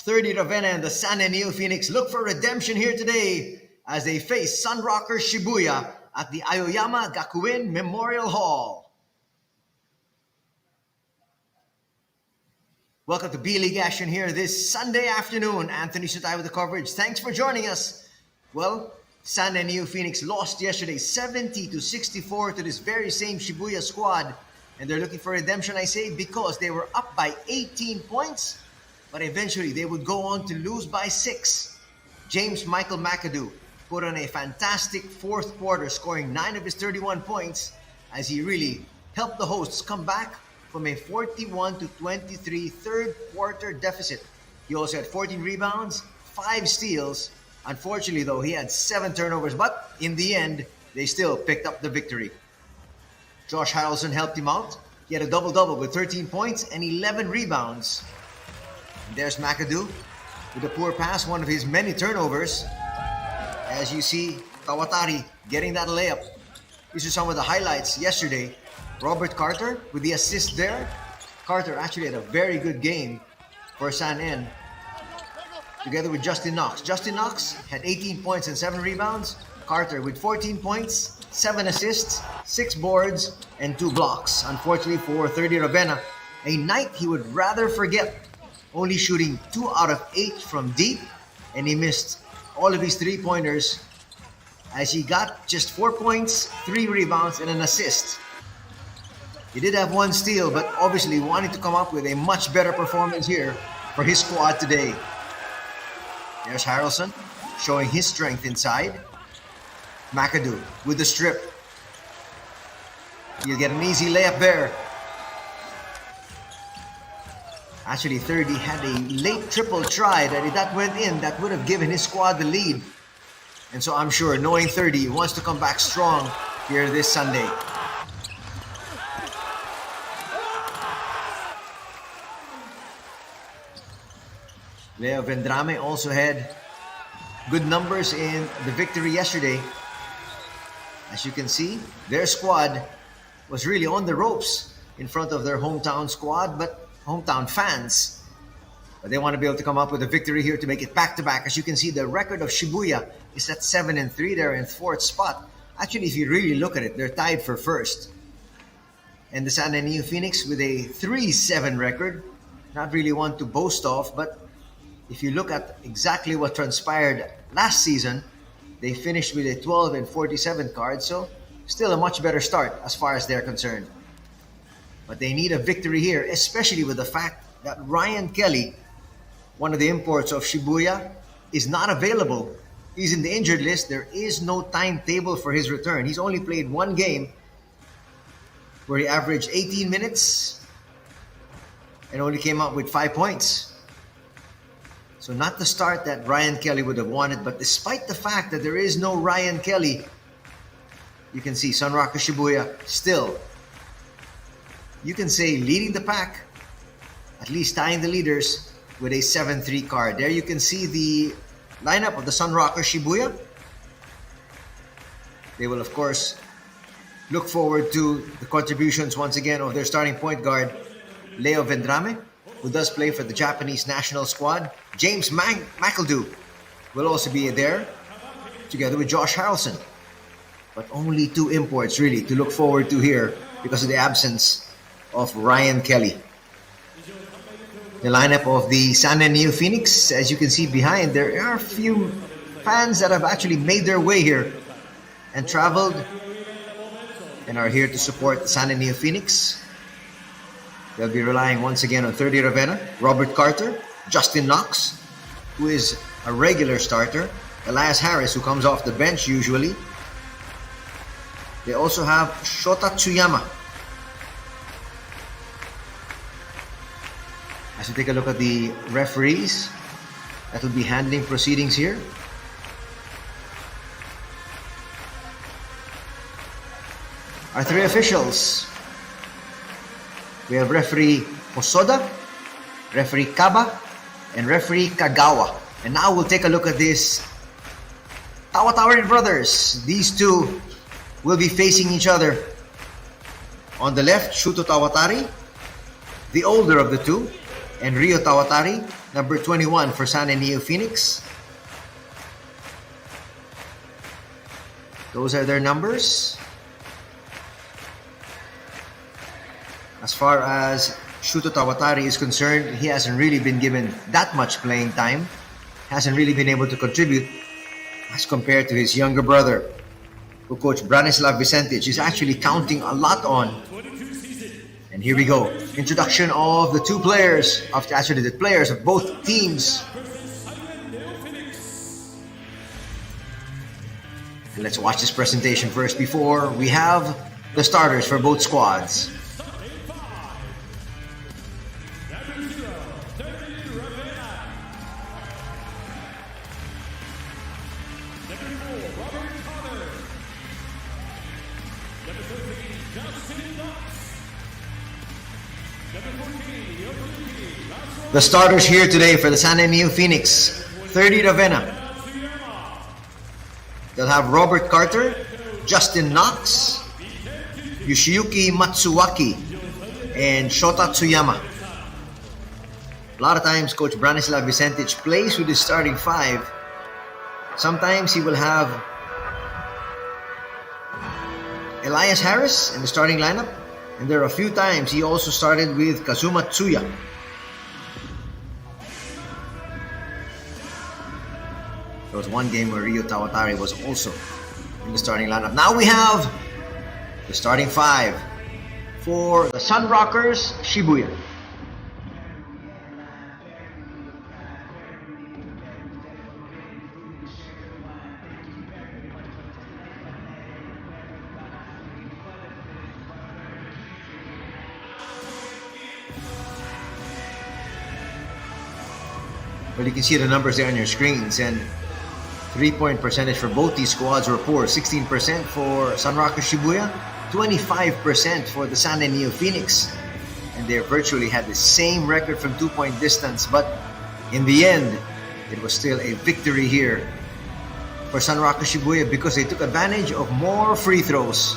30 Ravenna and the San Neophoenix look for redemption here today as they face Sunrockers Shibuya at the Aoyama Gakuen Memorial Hall. Welcome to B.LEAGUE action here this Sunday afternoon. Anthony Sutay with the coverage. Thanks for joining us. Well, San Neophoenix lost yesterday 70-64 to this very same Shibuya squad. And they're looking for redemption, I say, because they were up by 18 points. But eventually, they would go on to lose by 6. James Michael McAdoo put on a fantastic fourth quarter, scoring 9 of his 31 points as he really helped the hosts come back from a 41-23 third quarter deficit. He also had 14 rebounds, 5 steals. Unfortunately, though, he had 7 turnovers, but in the end, they still picked up the victory. Josh Harrelson helped him out. He had a double-double with 13 points and 11 rebounds. And there's McAdoo with a poor pass, one of his many turnovers. As you see, Kawatari getting that layup. These are some of the highlights yesterday. Robert Carter with the assist there. Carter actually had a very good game for San N, together with Justin Knox. Justin Knox had 18 points and 7 rebounds. Carter with 14 points, 7 assists, 6 boards, and 2 blocks. Unfortunately for 30 Ravenna, a night he would rather forget, only shooting 2 out of 8 from deep, and he missed all of his 3-pointers as he got just 4 points, 3 rebounds, and an assist. He did have 1 steal, but obviously wanted to come up with a much better performance here for his squad today. There's Harrelson showing his strength inside. McAdoo with the strip. You get an easy layup there. Actually, 30 had a late triple try that if that went in, that would have given his squad the lead. And so I'm sure, knowing 30 wants to come back strong here this Sunday. Leo Vendrame also had good numbers in the victory yesterday. As you can see, their squad was really on the ropes in front of their hometown squad, but hometown fans. But they want to be able to come up with a victory here to make it back-to-back. As you can see, the record of Shibuya is at 7-3. They're in 4th spot. Actually, if you really look at it, they're tied for 1st. And the San Neophoenix with a 3-7 record. Not really one to boast of, but if you look at exactly what transpired last season, they finished with a 12-47 card, so still a much better start as far as they're concerned. But they need a victory here, especially with the fact that Ryan Kelly, one of the imports of Shibuya, is not available. He's in the injured list. There is no timetable for his return. He's only played 1 game where he averaged 18 minutes and only came out with 5 points. So not the start that Ryan Kelly would have wanted, but despite the fact that there is no Ryan Kelly, you can see Sunrockers Shibuya still, you can say, leading the pack, at least tying the leaders with a 7-3 card. There you can see the lineup of the Sunrockers Shibuya. They will, of course, look forward to the contributions once again of their starting point guard, Leo Vendrame, who does play for the Japanese national squad. James McAdoo will also be there, together with Josh Harrelson. But only 2 imports, really, to look forward to here because of the absence of Ryan Kelly. The lineup of the San Neophoenix, as you can see behind, there are a few fans that have actually made their way here and traveled and are here to support the San Neophoenix. They'll be relying once again on 30 Ravenna, Robert Carter, Justin Knox, who is a regular starter, Elias Harris, who comes off the bench usually. They also have Shota Tsuyama. As we take a look at the referees that will be handling proceedings here. Our 3 officials. We have referee Hosoda, referee Kaba, and referee Kagawa. And now we'll take a look at this Tawatari brothers. These 2 will be facing each other. On the left, Shuto Tawatari, the older of the 2. and Rio Tawatari, number 21 for San Neophoenix. Those are their numbers. As far as Shuto Tawatari is concerned, he hasn't really been given that much playing time. Hasn't really been able to contribute as compared to his younger brother, who Coach Branislav Vicentic is actually counting a lot on. And here we go. Introduction of the two players, actually the players of both teams. And let's watch this presentation first before we have the starters for both squads. The starters here today for the San Neophoenix, 30 Ravenna. They'll have Robert Carter, Justin Knox, Yoshiyuki Matsuwaki, and Shota Tsuyama. A lot of times Coach Branislav Vicentic plays with his starting five. Sometimes he will have Elias Harris in the starting lineup, and there are a few times he also started with Kazuma Tsuya. There was one game where Rio Tawatari was also in the starting lineup. Now we have the starting five for the Sunrockers Shibuya. Well, you can see the numbers there on your screens, and 3-point percentage for both these squads were poor. 16% for Sunrockers Shibuya, 25% for the San Neophoenix. And they virtually had the same record from 2-point distance, but in the end, it was still a victory here for Sunrockers Shibuya because they took advantage of more free throws.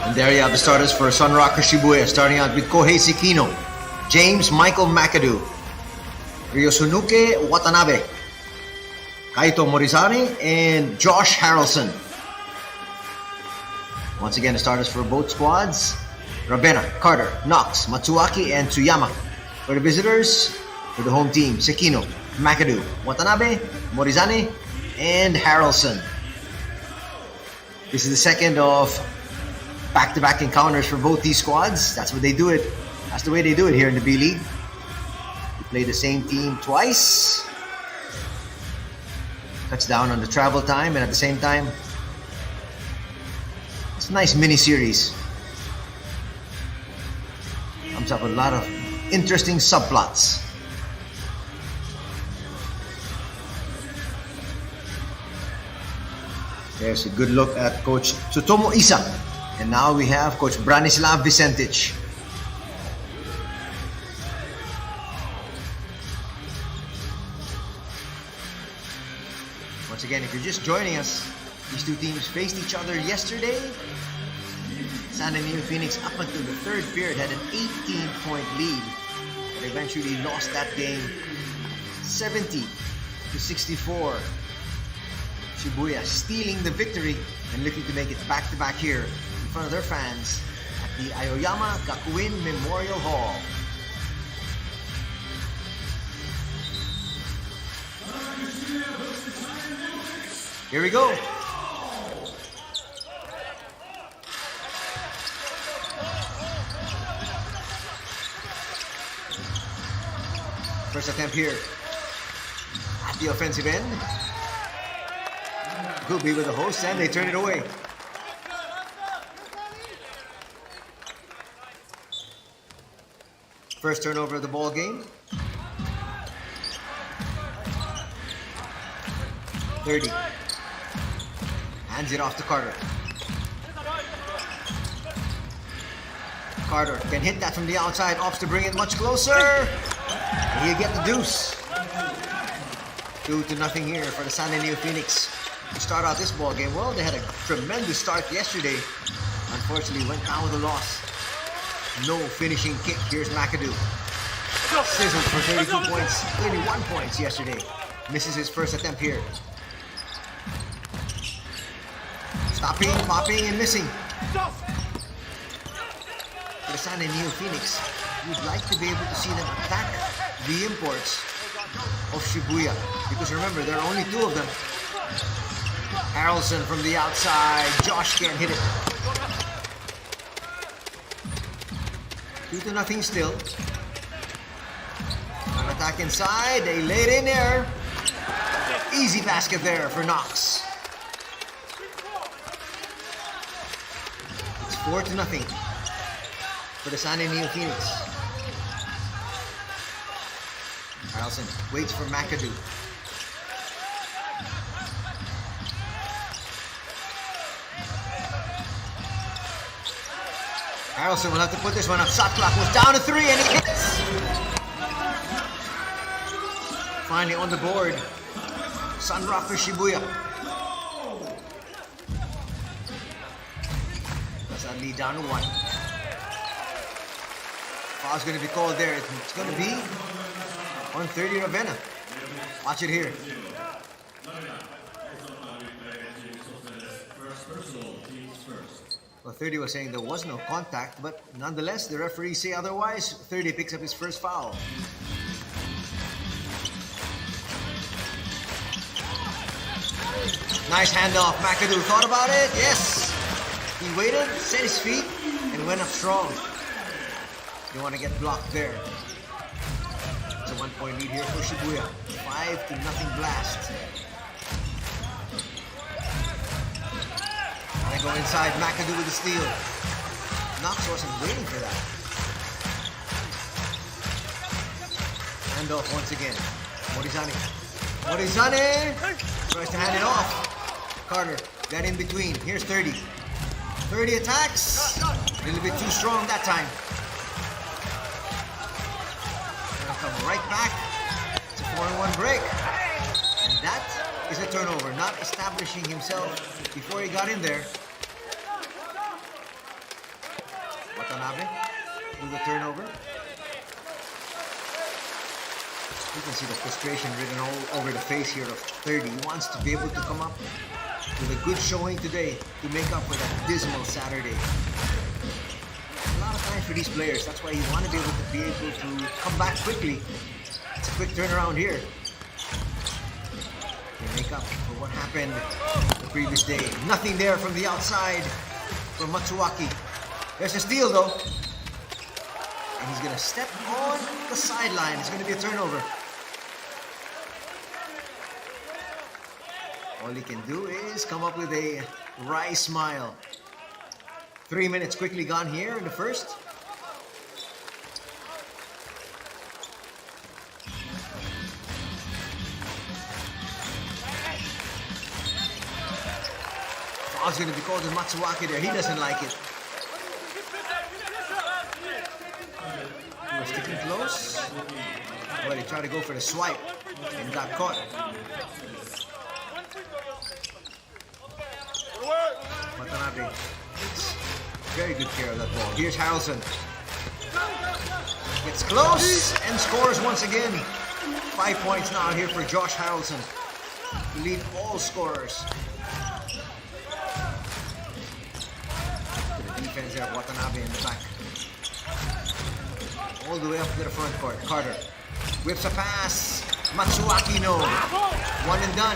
And there you have the starters for Sunrockers Shibuya, starting out with Kohei Sekino, James Michael McAdoo, Ryosunuke Watanabe, Kaito Morizane, and Josh Harrelson. Once again, the starters for both squads: Ravenna, Carter, Knox, Matsuwaki, and Tsuyama. For the visitors, for the home team, Sekino, McAdoo, Watanabe, Morizane, and Harrelson. This is the second of back-to-back encounters for both these squads. That's what they do it. That's the way they do it here in the B-League. They play the same team twice. Cuts down on the travel time, and at the same time, it's a nice mini-series. Comes up with a lot of interesting subplots. There's a good look at Coach Tsutomu Isa. And now we have Coach Branislav Vicentic. Once again, if you're just joining us, these two teams faced each other yesterday. San Neophoenix, up until the third period, had an 18-point lead. But eventually lost that game 70-64. Shibuya stealing the victory and looking to make it back-to-back here in front of their fans at the Aoyama Gakuin Memorial Hall. Here we go. First attempt here at the offensive end. Could be with the hosts, and they turn it away. First turnover of the ball game. 30. Hands it off to Carter. Carter can hit that from the outside. Opts to bring it much closer. And he'll get the deuce. 2-0 here for the Neophoenix to start out this ball game. Well, they had a tremendous start yesterday. Unfortunately, went down with a loss. No finishing kick. Here's McAdoo. Sizzled for 32 points, 31 points yesterday. Misses his first attempt here. Stopping, popping, and missing. For the Neophoenix, we'd like to be able to see them attack the imports of Shibuya. Because remember, there are only two of them. Harrelson from the outside. Josh can't hit it. 2-0 still. An attack inside. They laid in there. Easy basket there for Knox. It's 4-0 for the Neophoenix. Harrelson waits for McAdoo. Harrelson will have to put this one up. Shot clock was down to 3 and he hits. Finally on the board. Sunrockers Shibuya. That's that lead down to 1. Foul's going to be called there. It's going to be on 30 Ravenna. Watch it here. Well, 30 was saying there was no contact, but nonetheless, the referees say otherwise. 30 picks up his first foul. Nice handoff. McAdoo thought about it. Yes. He waited, set his feet, and went up strong. You want to get blocked there. It's a 1-point lead here for Shibuya. 5-0 blast. They go inside, McAdoo with the steal. Knox wasn't waiting for that. Handoff once again. Morizane tries to hand it off. Carter got in between. Here's 30. 30 attacks. A little bit too strong that time. Gonna come right back. It's a 4-1 break. And that is a turnover. Not establishing himself before he got in there. Watanabe with the turnover. You can see the frustration written all over the face here of 30. He wants to be able to come up with a good showing today to make up for that dismal Saturday. A lot of time for these players. That's why you want to be able to come back quickly. It's a quick turnaround here. They make up for what happened the previous day. Nothing there from the outside from Matsuaki. There's a steal though. And he's gonna step on the sideline. It's gonna be a turnover. All he can do is come up with a wry smile. 3 minutes quickly gone here in the first. Foul's going to be called to Matsuaki there. He doesn't like it. He was sticking close. But he tried to go for the swipe and got caught. Watanabe takes very good care of that ball. Here's Harrelson. Gets close and scores once again. 5 points now here for Josh Harrelson to lead all scorers. defense there, Watanabe in the back. All the way up to the front court. Carter whips a pass. Matsuaki, no. One and done.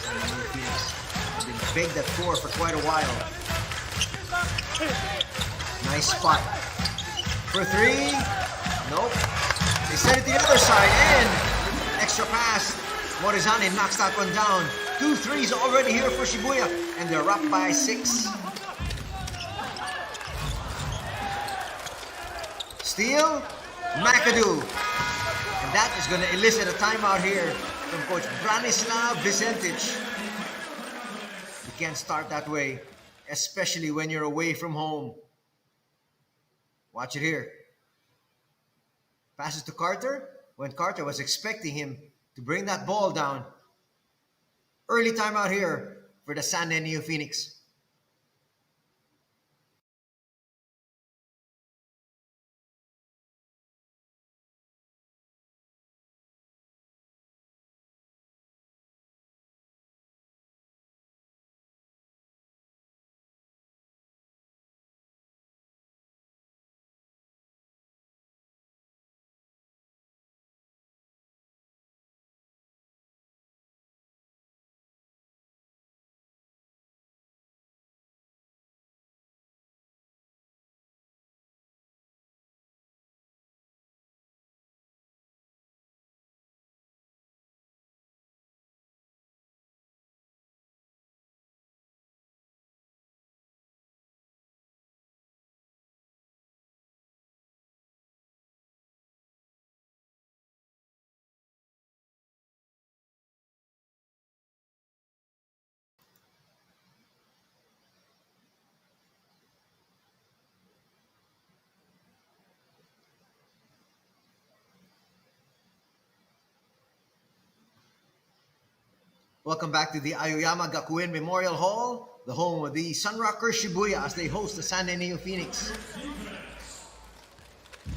Neophoenix have been begged at 4 for quite a while. Nice spot. For 3. Nope. They send it to the other side and extra pass. Morizane knocks that one down. 2 threes already here for Shibuya, and they're up by 6. Steal, McAdoo. And that is going to elicit a timeout here from Coach Branislav Vicentich. You can't start that way, especially when you're away from home. Watch it here. Passes to Carter when Carter was expecting him to bring that ball down. Early timeout here for the Sunday Neophoenix. Welcome back to the Aoyama Gakuen Memorial Hall, the home of the Sunrockers Shibuya as they host the Sunday Neophoenix.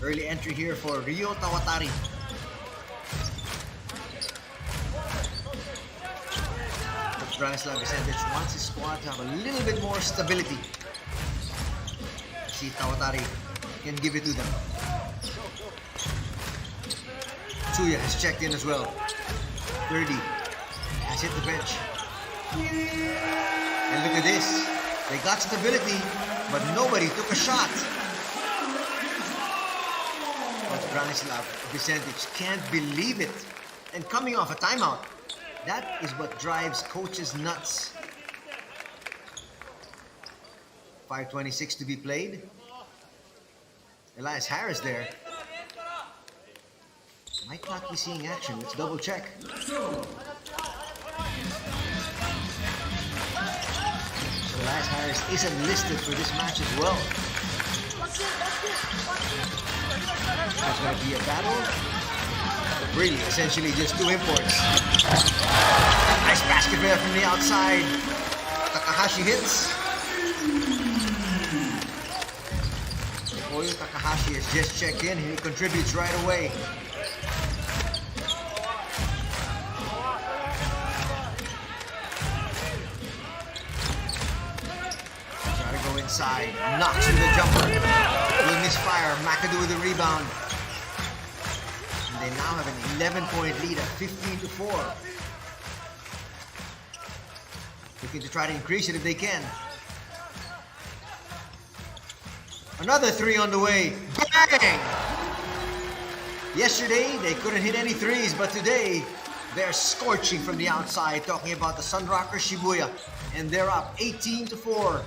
Early entry here for Ryo Tawatari. Coach Branislav Vicentich wants his squad to have a little bit more stability. See, Tawatari can give it to them. Tsuya has checked in as well. 30. Has hit the bench. And look at this. They got stability, but nobody took a shot. Coach Branislav Vicentich can't believe it. And coming off a timeout, that is what drives coaches nuts. 5:26 to be played. Elias Harris there. Might not be seeing action. Let's double check. So Elias Harris isn't listed for this match as well. There's going to be a battle. Really, essentially just 2 imports. Nice basket there from the outside. Takahashi hits. Oyo Takahashi has just checked in. He contributes right away. Inside, Knox with the jumper, will misfire. McAdoo with the rebound, and they now have an 11-point lead at 15-4. Looking to try to increase it if they can. Another 3 on the way. Bang! Yesterday they couldn't hit any 3s, but today they're scorching from the outside. Talking about the Sunrockers Shibuya, and they're up 18-4.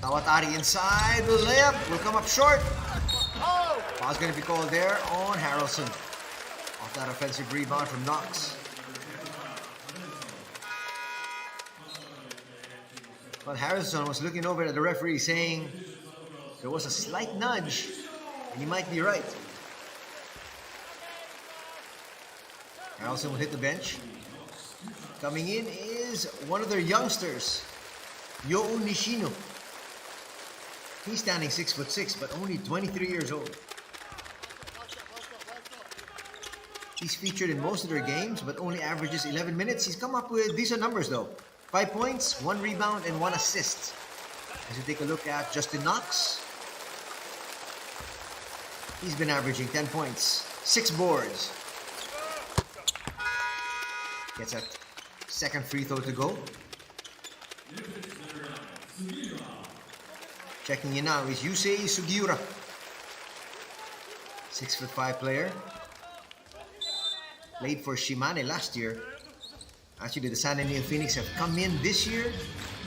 Tawatari inside, the layup will come up short. Foul's going to be called there on Harrelson. Off that offensive rebound from Knox. But Harrelson was looking over at the referee saying there was a slight nudge, and he might be right. Harrelson will hit the bench. Coming in is one of their youngsters, Yo Nishino. He's standing 6'6", but only 23 years old. He's featured in most of their games, but only averages 11 minutes. He's come up with decent numbers though. 5 points, 1 rebound, and 1 assist. As we take a look at Justin Knox, he's been averaging 10 points, 6 boards. Gets a second free throw to go. Checking in now is Yusei Sugiura. 6'5" player. Played for Shimane last year. Actually, the San Neophoenix have come in this year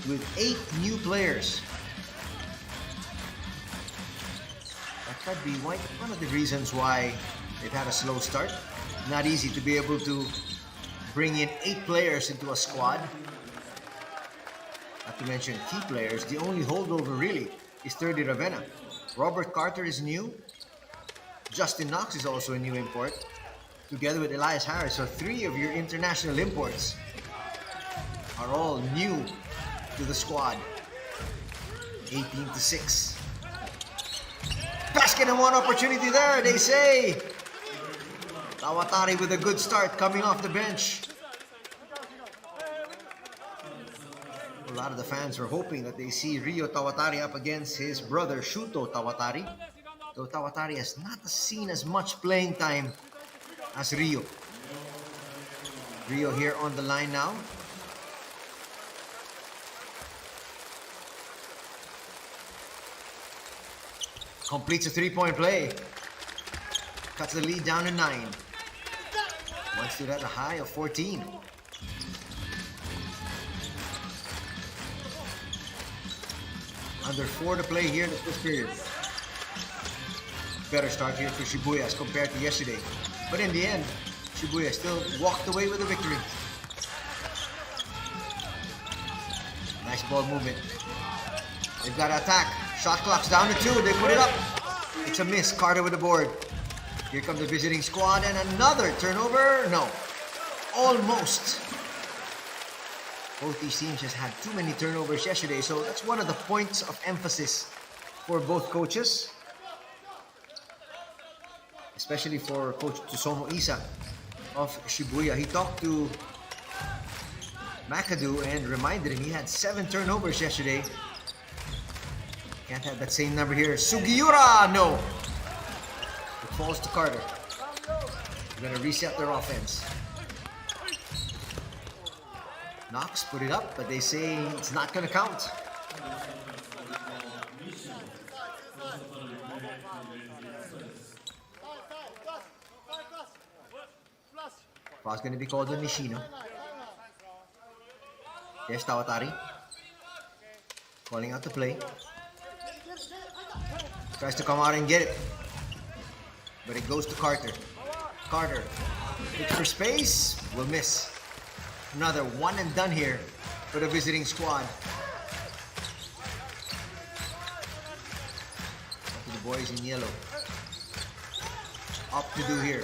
with 8 new players. That could be one of the reasons why they've had a slow start. Not easy to be able to bring in 8 players into a squad. Not to mention key players. The only holdover really is 30 Ravenna. Robert Carter is new. Justin Knox is also a new import, together with Elias Harris. So 3 of your international imports are all new to the squad. 18-6. Basket and one opportunity there, they say. Tawatari with a good start coming off the bench. A lot of the fans were hoping that they see Rio Tawatari up against his brother Shuto Tawatari. Though Tawatari has not seen as much playing time as Rio. Rio here on the line now. Completes a 3-point play. Cuts the lead down to 9. Once stood at a high of 14. Under 4 to play here in the first period. Better start here for Shibuya as compared to yesterday. But in the end, Shibuya still walked away with a victory. Nice ball movement. They've got to attack. Shot clock's down to 2. They put it up. It's a miss. Carter with the board. Here comes the visiting squad and another turnover. No. Almost. Both these teams just had too many turnovers yesterday, so that's one of the points of emphasis for both coaches. Especially for Coach Tsutomu Isa of Shibuya. He talked to McAdoo and reminded him he had 7 turnovers yesterday. Can't have that same number here. Sugiura! No! It falls to Carter. They're gonna reset their offense. Knox put it up, but they say it's not gonna count. Foul's gonna be called on Nishino. There's Tawatari. Calling out the play. Tries to come out and get it. But it goes to Carter. Carter looks for space. Will miss. Another one and done here for the visiting squad. Up to the boys in yellow. Up to do here.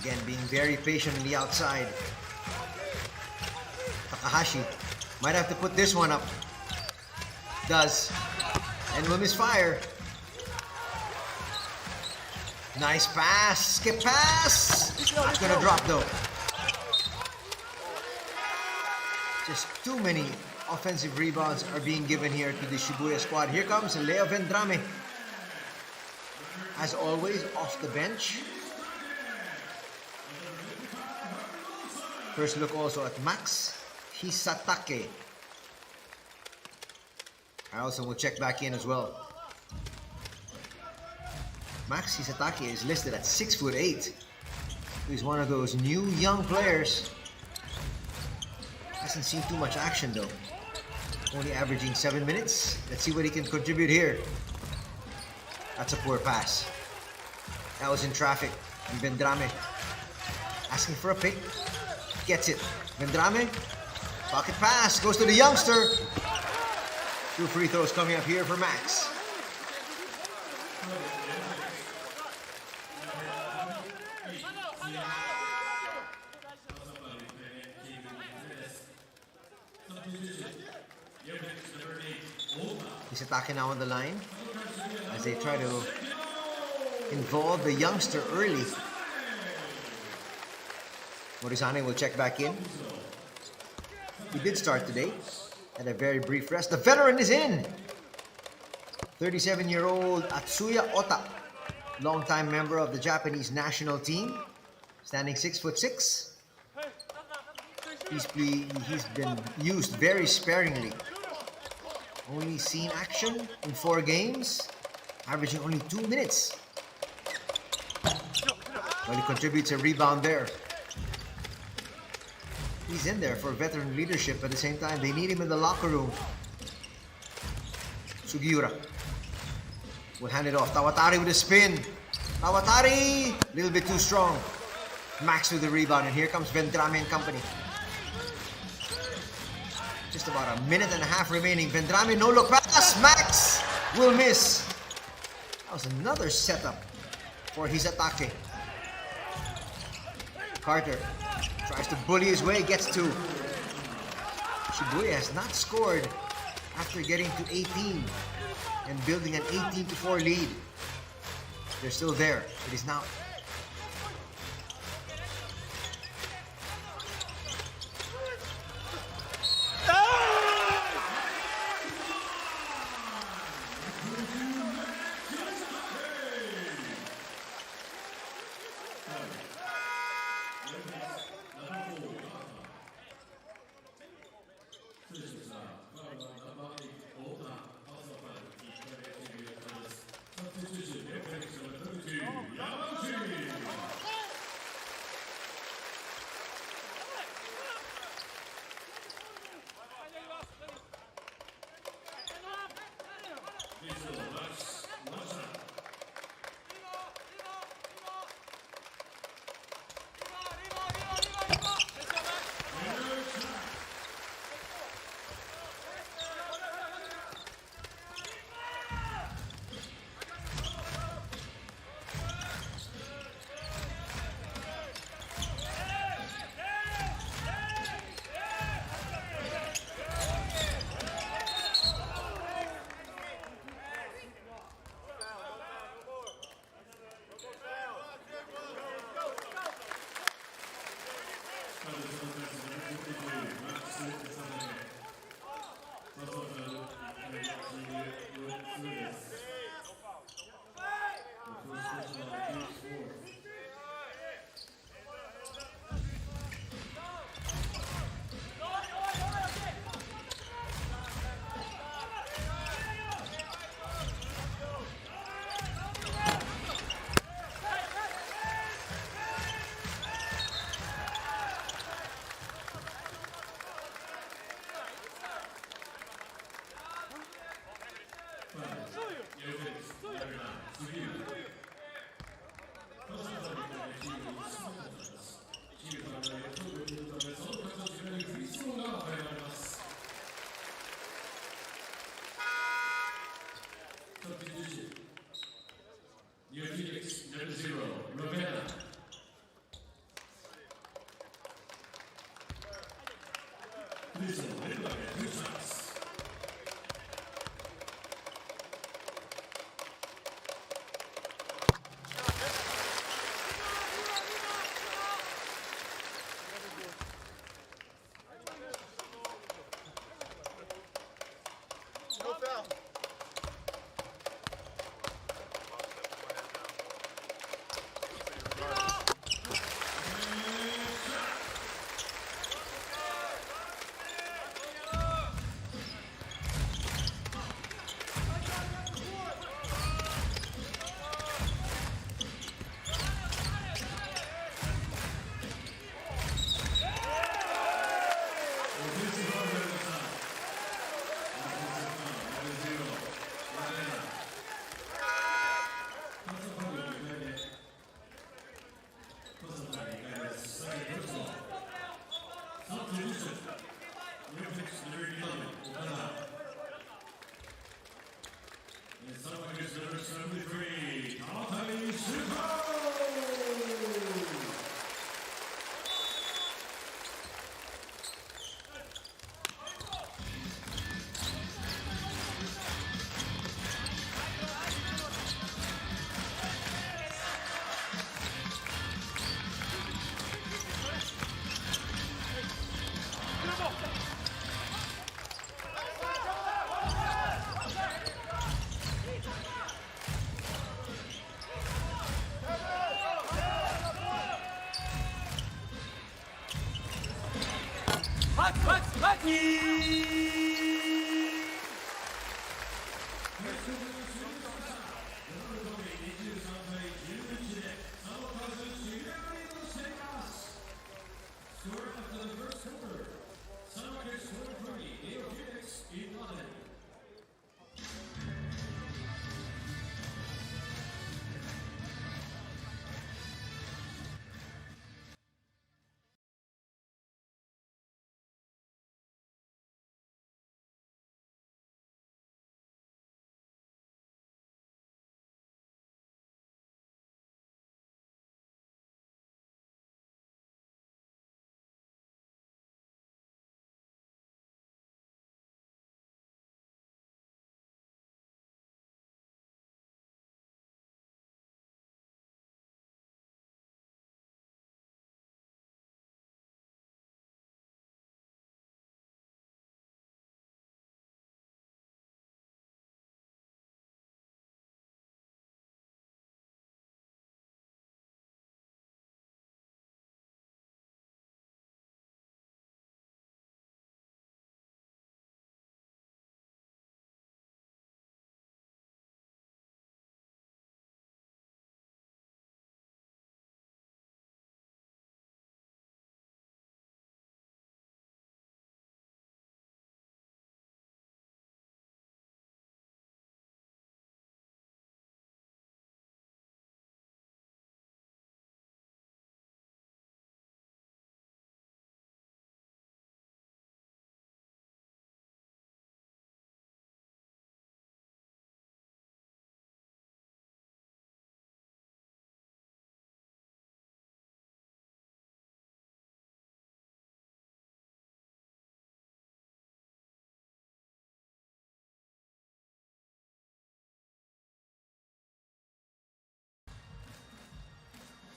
Again, being very patient on the outside. Takahashi might have to put this one up. Does. And will misfire. Nice pass. Skip pass. Not gonna drop though. Just too many offensive rebounds are being given here to the Shibuya squad. Here comes Leo Vendrame. As always, off the bench. First look also at Max Hisatake. Harrelson will check back in as well. Max Hisatake is listed at 6'8". He's one of those new young players. Hasn't seen too much action though. Only averaging 7 minutes. Let's see what he can contribute here. That's a poor pass. That was in traffic. And Vendrame asking for a pick. Gets it. Vendrame. Pocket pass. Goes to the youngster. 2 free throws coming up here for Max. He's attacking now on the line as they try to involved the youngster early. Morizane will check back in. He did start today. Had a very brief rest. The veteran is in! 37-year-old Atsuya Ota, longtime member of the Japanese national team, standing 6'6". He's been used very sparingly. Only seen action in 4 games, averaging only 2 minutes. Well, he contributes a rebound there. He's in there for veteran leadership. At the same time, they need him in the locker room. Sugiura will hand it off. Tawatari with a spin. Tawatari! A little bit too strong. Max with the rebound, and here comes Vendrame and company. Just about a minute and a half remaining. Vendrame, no look pass. Max will miss. That was another setup for his attaque. Carter tries to bully his way, gets to. Shibuya has not scored after getting to 18 and building an 18-4 lead. They're still there. It is now. Neophoenix, number 0, Ravenna. Please, Score after the first quarter. Sunrockers 23, Neophoenix 11.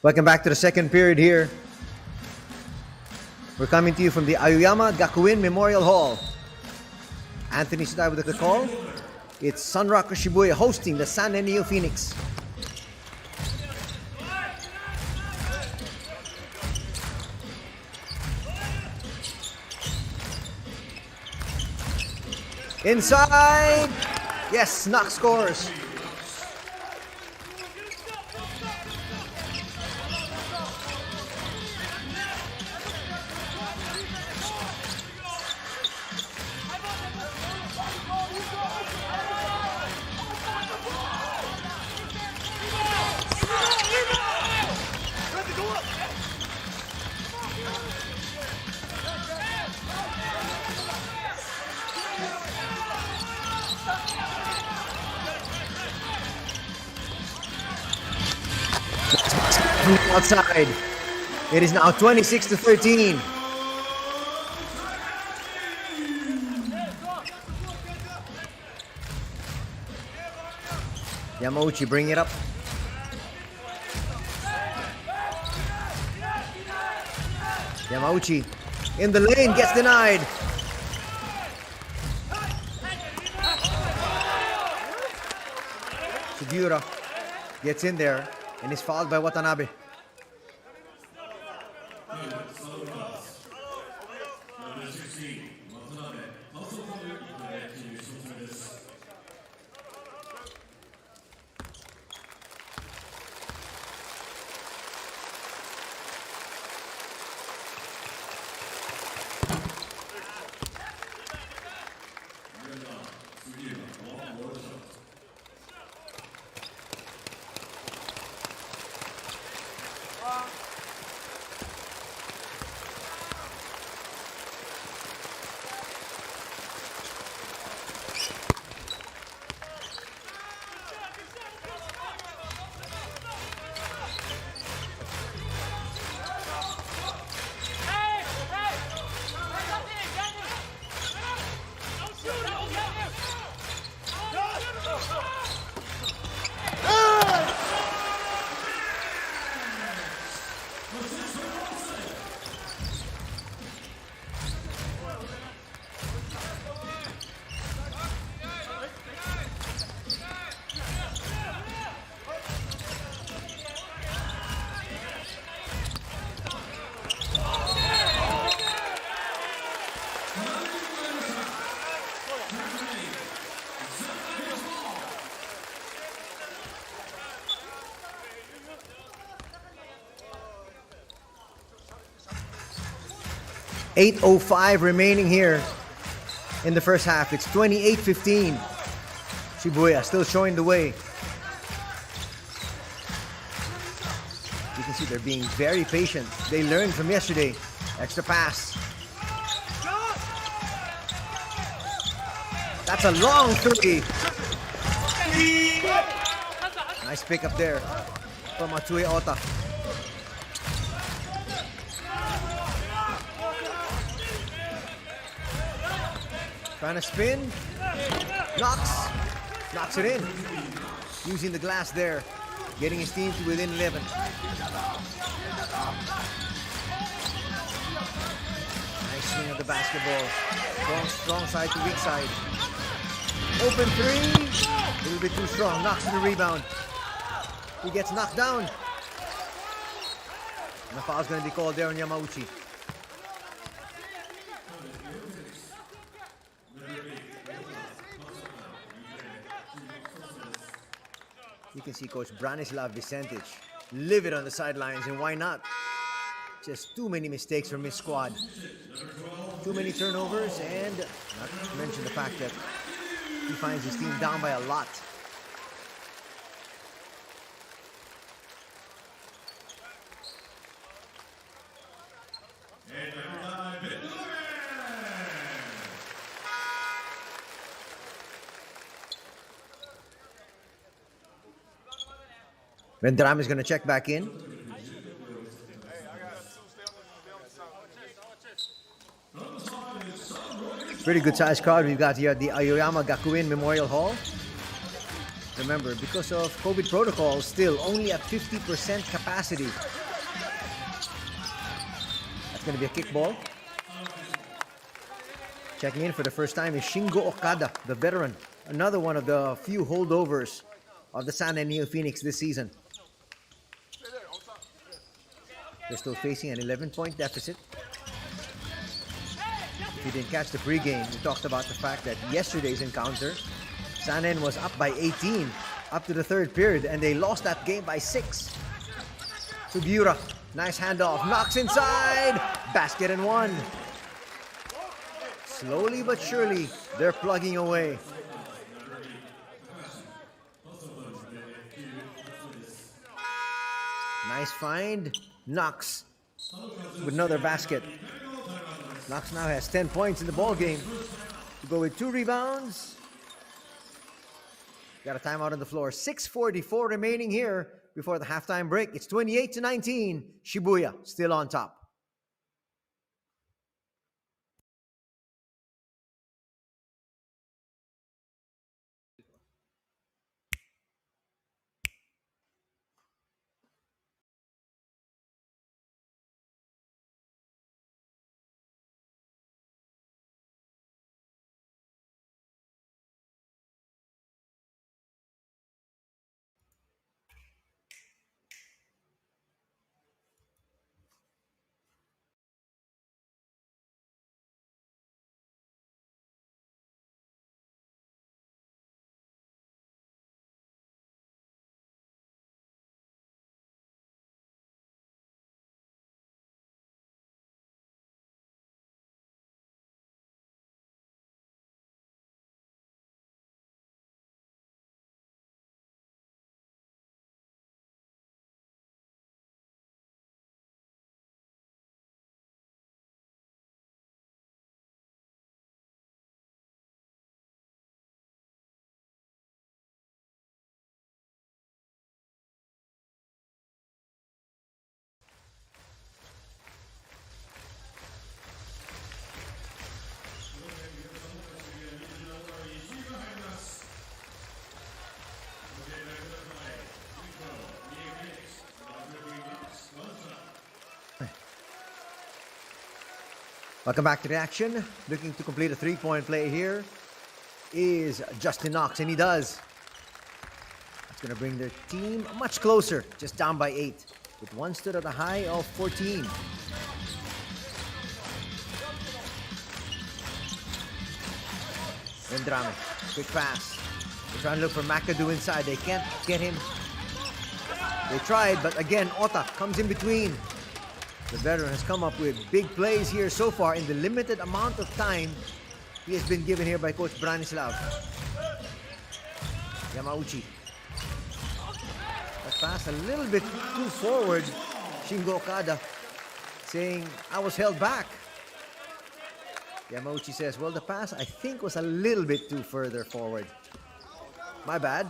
Welcome back to the second period here. We're coming to you from the Aoyama Gakuin Memorial Hall. Anthony Sutai with the call. It's Sunrockers Shibuya hosting the Sunday Neophoenix. Inside! Yes, Knox scores. Outside. It is now 26-13. Yamauchi bring it up. Yamauchi in the lane, gets denied. Sugiura gets in there and is fouled by Watanabe. Number 16, Watanabe. Also from the team is 8:05 remaining here in the first half. It's 28-15. Shibuya still showing the way. You can see they're being very patient. They learned from yesterday. Extra pass. That's a long three. Nice pick up there from Matsue Ota. Trying to spin. Knox. Knocks it in. Using the glass there. Getting his team to within 11. Nice swing of the basketball. Strong side to weak side. Open three. A little bit too strong. Knocks the rebound. He gets knocked down. And the foul's going to be called there on Yamauchi. You can see Coach Branislav Vicentich livid on the sidelines, and why not? Just too many mistakes from his squad. Too many turnovers, and not to mention the fact that he finds his team down by a lot. Vendrame is going to check back in. Pretty good size crowd we've got here at the Aoyama Gakuen Memorial Hall. Remember, because of COVID protocols, still only at 50% capacity. That's going to be a kickball. Checking in for the first time is Shingo Okada, the veteran. Another one of the few holdovers of the San Neophoenix this season. They're still facing an 11-point deficit. If you didn't catch the pregame, we talked about the fact that yesterday's encounter, Sanen was up by 18 up to the third period, and they lost that game by 6. Sugiura, nice handoff, knocks inside, basket and one. Slowly but surely, they're plugging away. Nice find. Knox with another basket. Knox now has 10 points in the ball game to go with 2 rebounds. Got a timeout on the floor. 6:44 remaining here before the halftime break. It's 28-19. Shibuya still on top. Welcome back to the action. Looking to complete a 3-point play here is Justin Knox, and he does. That's going to bring their team much closer, just down by 8, with one stood at a high of 14. Vendrame, quick pass. They're trying to look for McAdoo inside. They can't get him. They tried, but again, Ota comes in between. The veteran has come up with big plays here so far in the limited amount of time he has been given here by Coach Branislav. Yamauchi. That pass a little bit too forward. Shingo Okada saying, I was held back. Yamauchi says, well, the pass I think was a little bit too further forward. My bad.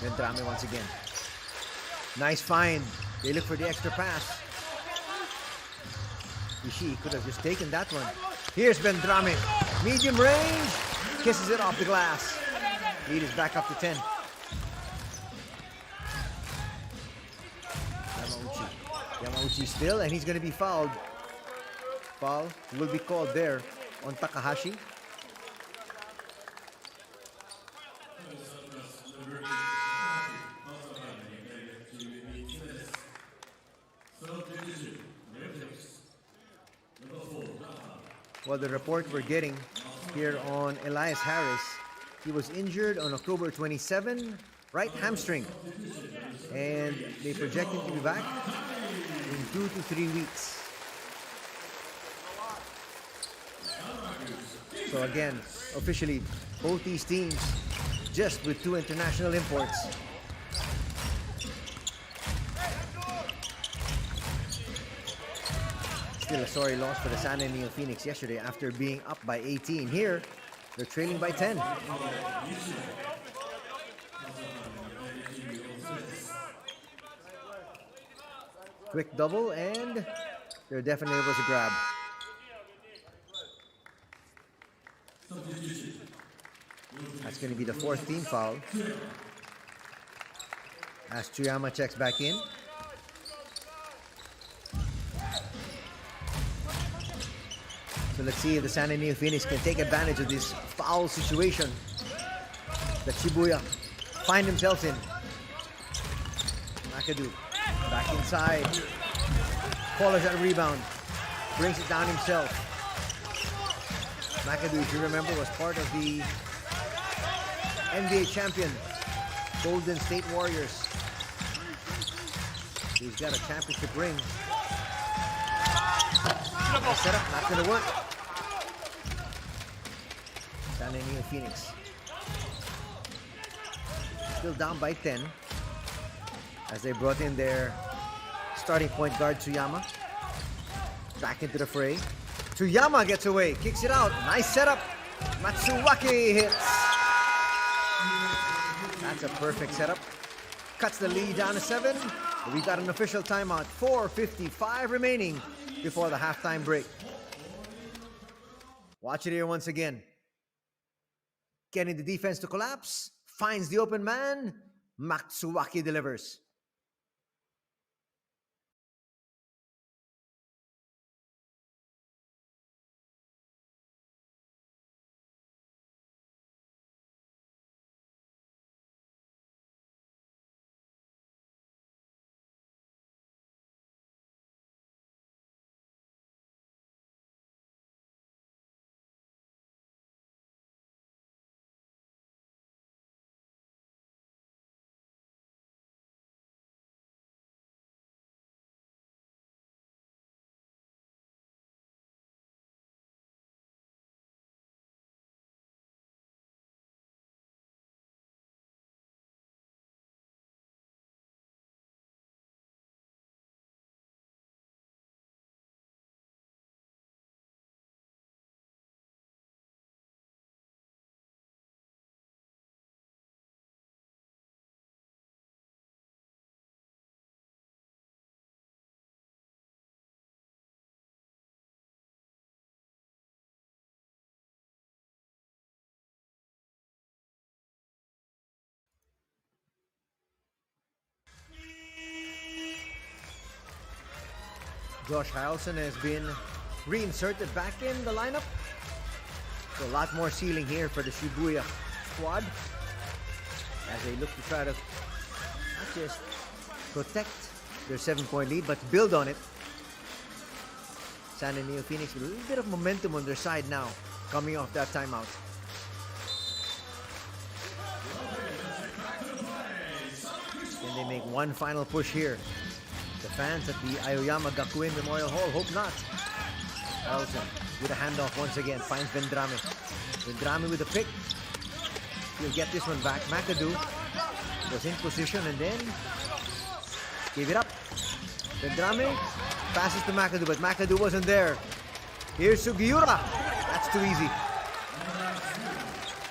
Vendrame once again. Nice find. They look for the extra pass. Ishii could have just taken that one. Here's Vendrame. Medium range. Kisses it off the glass. Lead is back up to 10. Yamauchi still, and he's going to be fouled. Foul will be called there on Takahashi. Well, the report we're getting here on Elias Harris, he was injured on October 27, right hamstring. And they project him to be back in 2 to 3 weeks. So again, officially, both these teams just with 2 international imports. Still a sorry loss for the San Neophoenix yesterday after being up by 18. Here, they're trailing by 10. Quick double, and they're definitely able to grab. That's going to be the 4th team foul. As Tsuyama checks back in. So let's see if the San Neophoenix can take advantage of this foul situation that Shibuya find themselves in. McAdoo back inside. Collars that rebound. Brings it down himself. McAdoo, if you remember, was part of the NBA champion Golden State Warriors. He's got a championship ring. Nice setup, not going to work. San Neophoenix still down by 10 as they brought in their starting point guard Tsuyama back into the fray. Tsuyama gets away, kicks it out. Nice setup. Matsuwaki hits. That's a perfect setup. Cuts the lead down to 7. We got an official timeout. 4:55 remaining before the halftime break. Watch it here once again. Getting the defense to collapse. Finds the open man. Matsuwaki delivers. Josh Harrelson has been reinserted back in the lineup. So a lot more ceiling here for the Shibuya squad as they look to try to not just protect their 7-point lead, but build on it. San Neophoenix with a little bit of momentum on their side now, coming off that timeout. Can they make one final push here The fans at the Aoyama Gakuen Memorial Hall hope not. Carlson with a handoff once again. Finds Vendrame. Vendrame with a pick. He'll get this one back. McAdoo was in position and then gave it up. Vendrame passes to McAdoo, but McAdoo wasn't there. Here's Sugiura. That's too easy.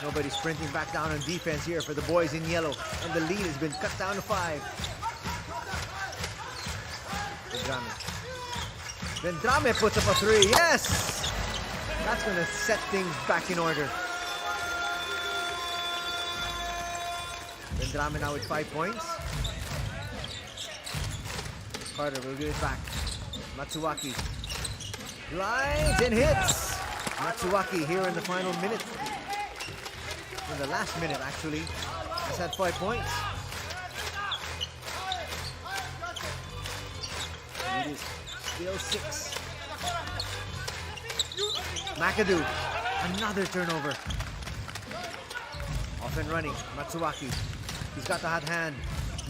Nobody sprinting back down on defense here for the boys in yellow. And the lead has been cut down to 5. Vendrame puts up a 3. Yes! That's going to set things back in order. Vendrame now with 5 points. Carter will give it back. Matsuwaki glides and hits. Matsuwaki here in the final minute. In the last minute, actually. He's had 5 points. It is still 6. McAdoo, another turnover. Off and running, Matsuwaki. He's got the hot hand.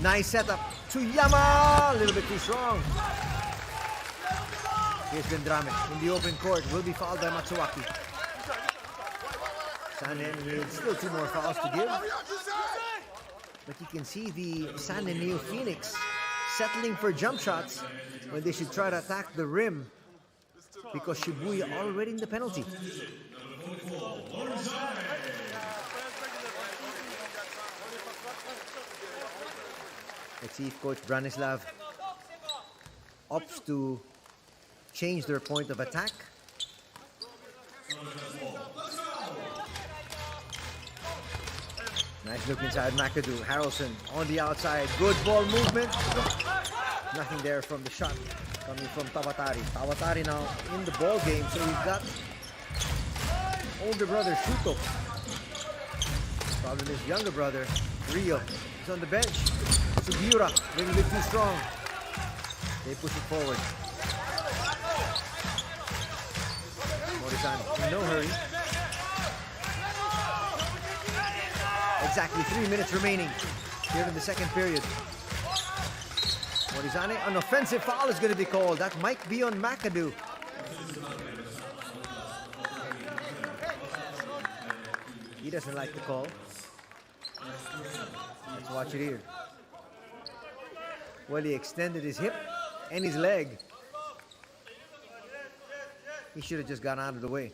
Nice setup. Tsuyama, a little bit too strong. Here's Vendrame in the open court. Will be fouled by Matsuwaki. Sanen with still 2 more fouls to give. But you can see the Sanen Neophoenix settling for jump shots when they should try to attack the rim because Shibuya already in the penalty. Let's see if Coach Branislav opts to change their point of attack. Nice look inside McAdoo. Harrelson on the outside. Good ball movement. Nothing there from the shot coming from Tawatari. Tawatari now in the ball game. So we've got older brother Shuto. Problem is younger brother Rio is on the bench. Sugiura a little bit too strong. They push it forward. Morizano in no hurry. Exactly 3 minutes remaining here in the second period. Morizane, an offensive foul is going to be called. That might be on McAdoo. He doesn't like the call. Let's watch it here. Well, he extended his hip and his leg. He should have just gone out of the way.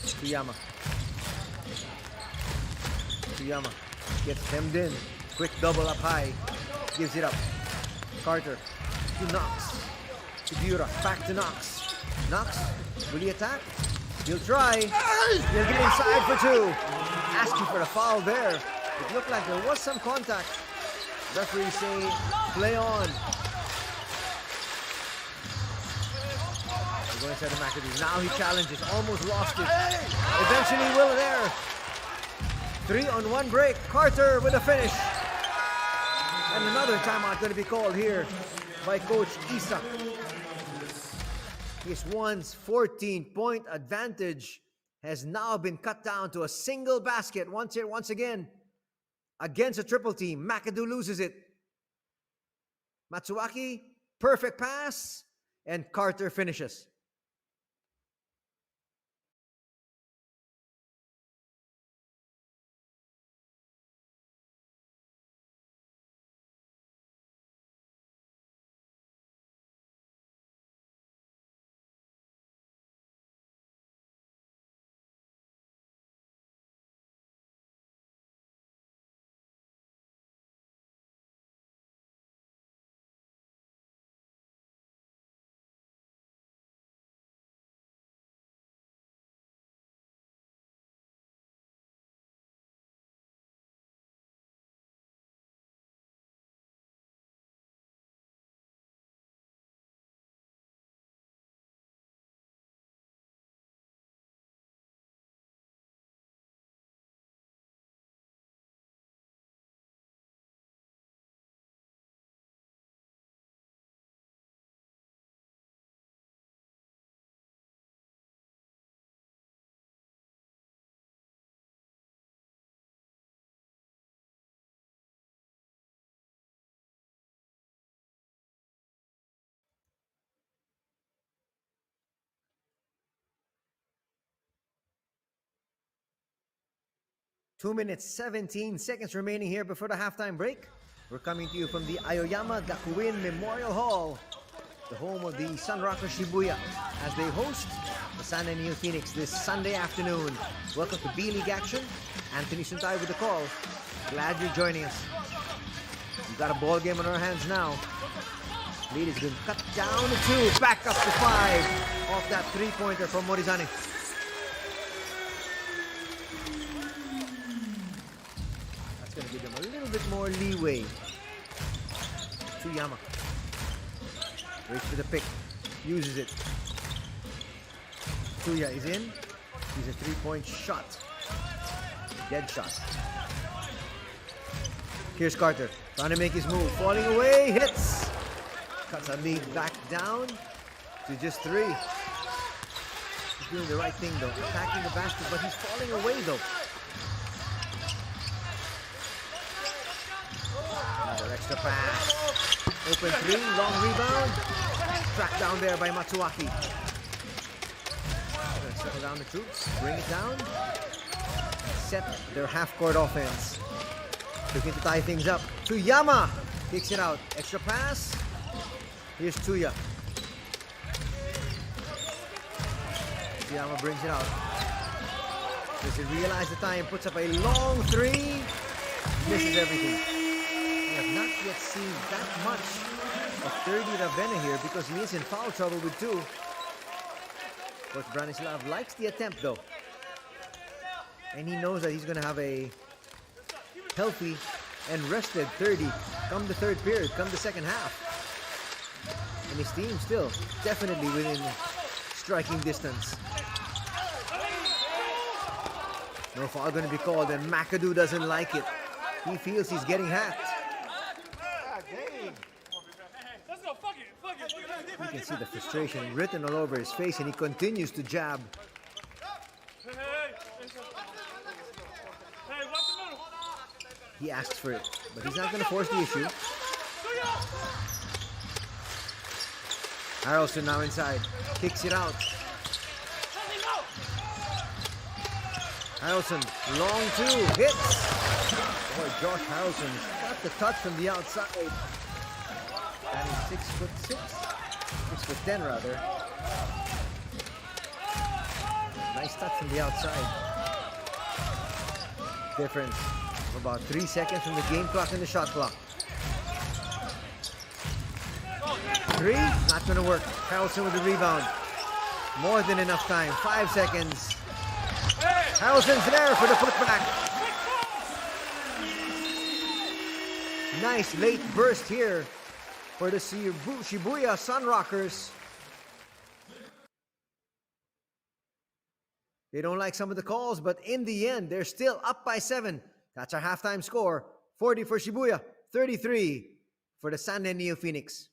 Tsuyama gets hemmed in. Quick double up high. Gives it up. Carter to Knox. Shibuya back to Knox. Knox, will he attack? He'll try. He'll get inside for 2. Asking for a foul there. It looked like there was some contact. Referee say play on. We're going inside the McAdoo. Now he challenges. Almost lost it. Eventually will there. 3-on-1 break. Carter with a finish. And another timeout going to be called here by Coach Isa. His once 14-point advantage has now been cut down to a single basket. Once again, against a triple team. McAdoo loses it. Matsuwaki, perfect pass, and Carter finishes. 2 minutes, 17 seconds remaining here before the halftime break. We're coming to you from the Aoyama Gakuin Memorial Hall, the home of the Sunrockers Shibuya, as they host the San Neophoenix this Sunday afternoon. Welcome to B.LEAGUE action. Anthony Suntay with the call. Glad you're joining us. We've got a ball game on our hands now. Lead has been cut down to 2, back up to 5 off that three-pointer from Morizane. That's going to give them a little bit more leeway. Tsuyama waits for the pick, uses it. Tsuya is in. He's a three-point shot. Dead shot. Here's Carter, trying to make his move, falling away, hits. Cuts a lead back down to just 3. He's doing the right thing though, attacking the basket, but he's falling away though. Another extra pass. Open 3, long rebound. Tracked down there by Matsuaki. Gonna settle down the troops, bring it down. Set their half-court offense. Looking to tie things up. Tsuyama kicks it out. Extra pass. Here's Tsuya. Tsuyama brings it out. Does he realize the time? Puts up a long 3. Misses everything. We have not yet seen that much of 30 Ravenna here because he is in foul trouble with 2. Coach Branislav likes the attempt though. And he knows that he's going to have a healthy and rested 30 come the third period, come the second half. And his team still definitely within striking distance. No foul going to be called, and McAdoo doesn't like it. He feels he's getting hacked. You can see the frustration written all over his face, and he continues to jab. He asks for it, but he's not going to force the issue. Harrelson now inside, kicks it out. Harrelson, long 2, hits. Boy, Josh Harrelson got the touch from the outside. And he's 6'6", 6'10" rather. Nice touch from the outside. Difference of about 3 seconds from the game clock and the shot clock. 3, not going to work. Harrelson with the rebound. More than enough time. 5 seconds. Harrelson's there for the putback. Nice late burst here for the Shibuya Sunrockers. They don't like some of the calls, but in the end, they're still up by 7. That's our halftime score. 40 for Shibuya, 33 for the San Neophoenix.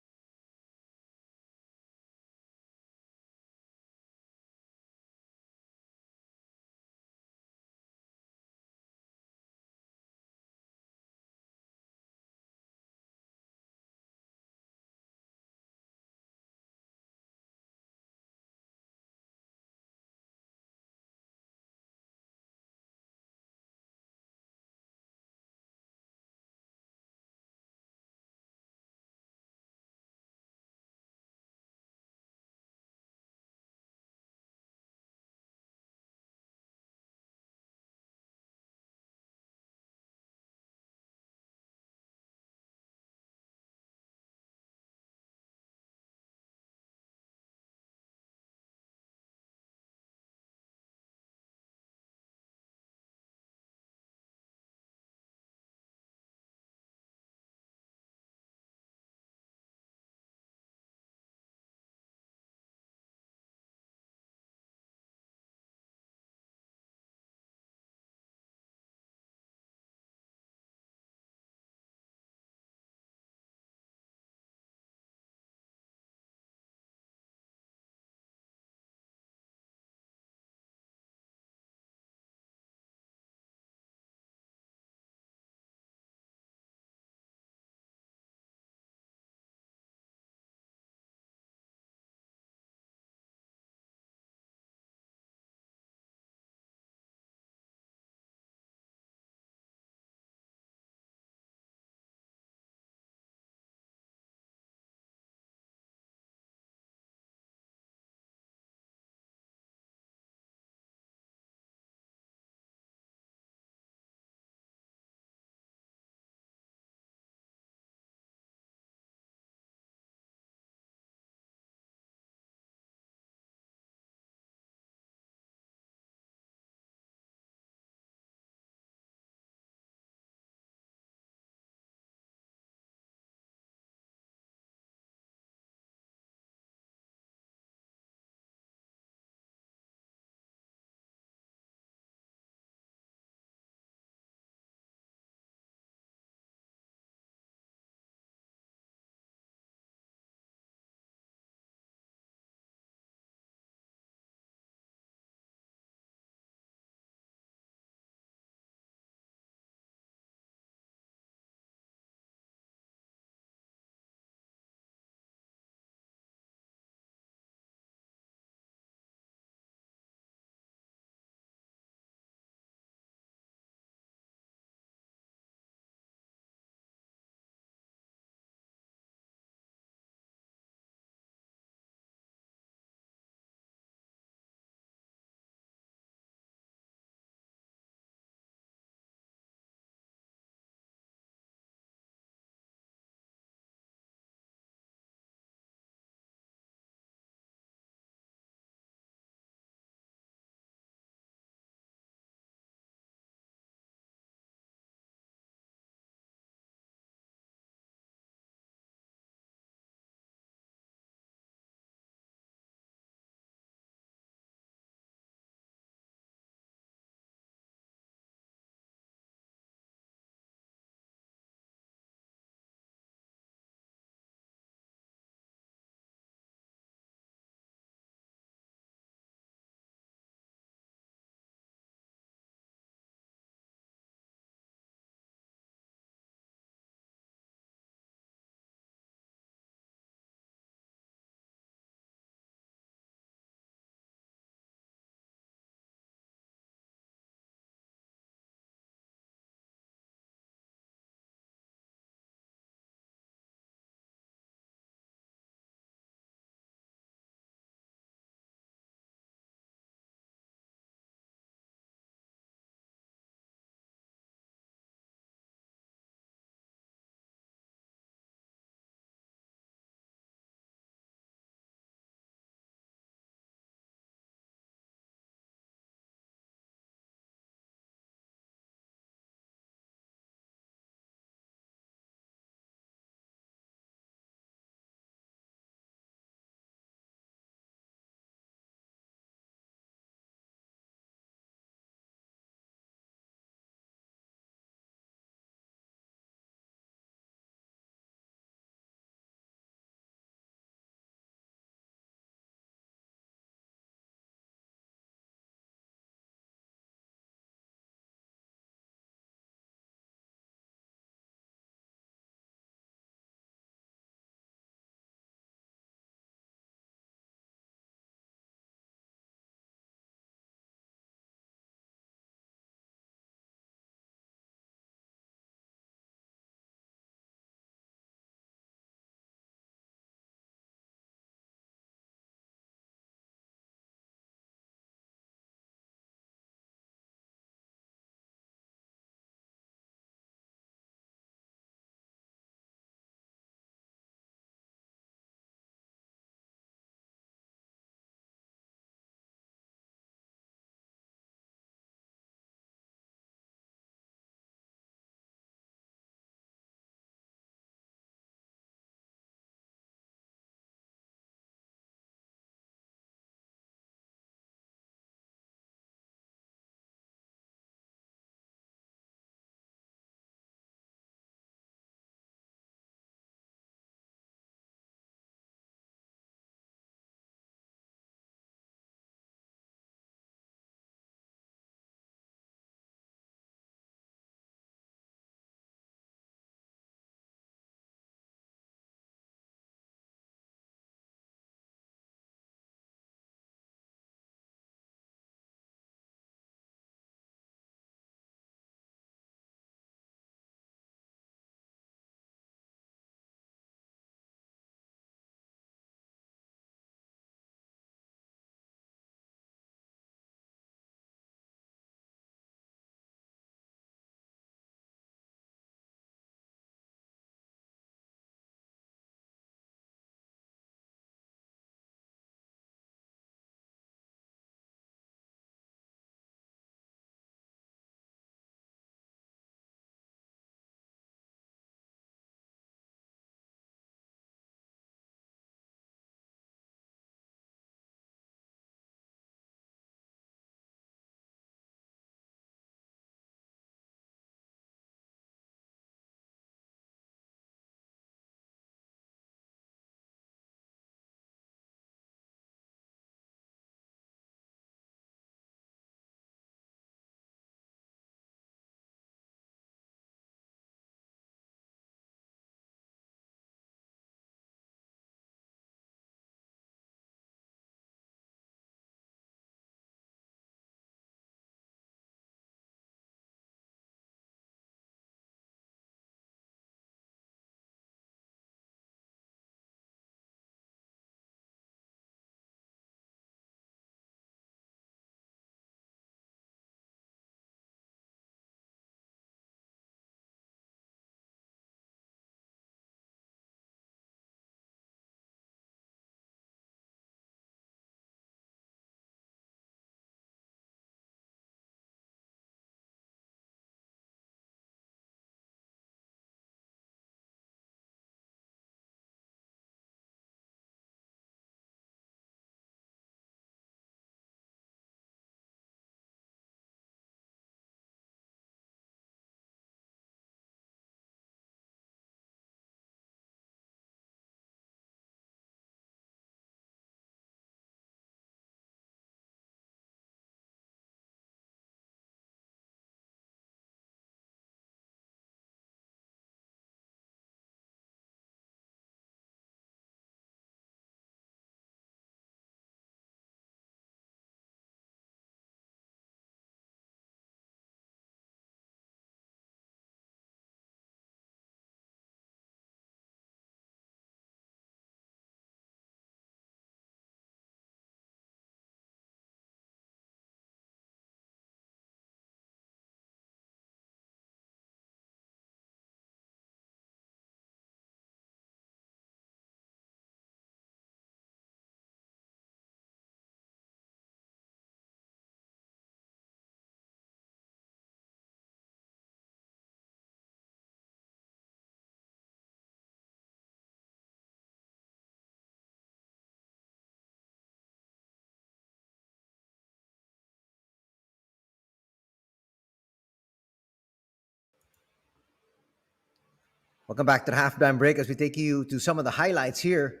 Welcome back to the halftime break as we take you to some of the highlights here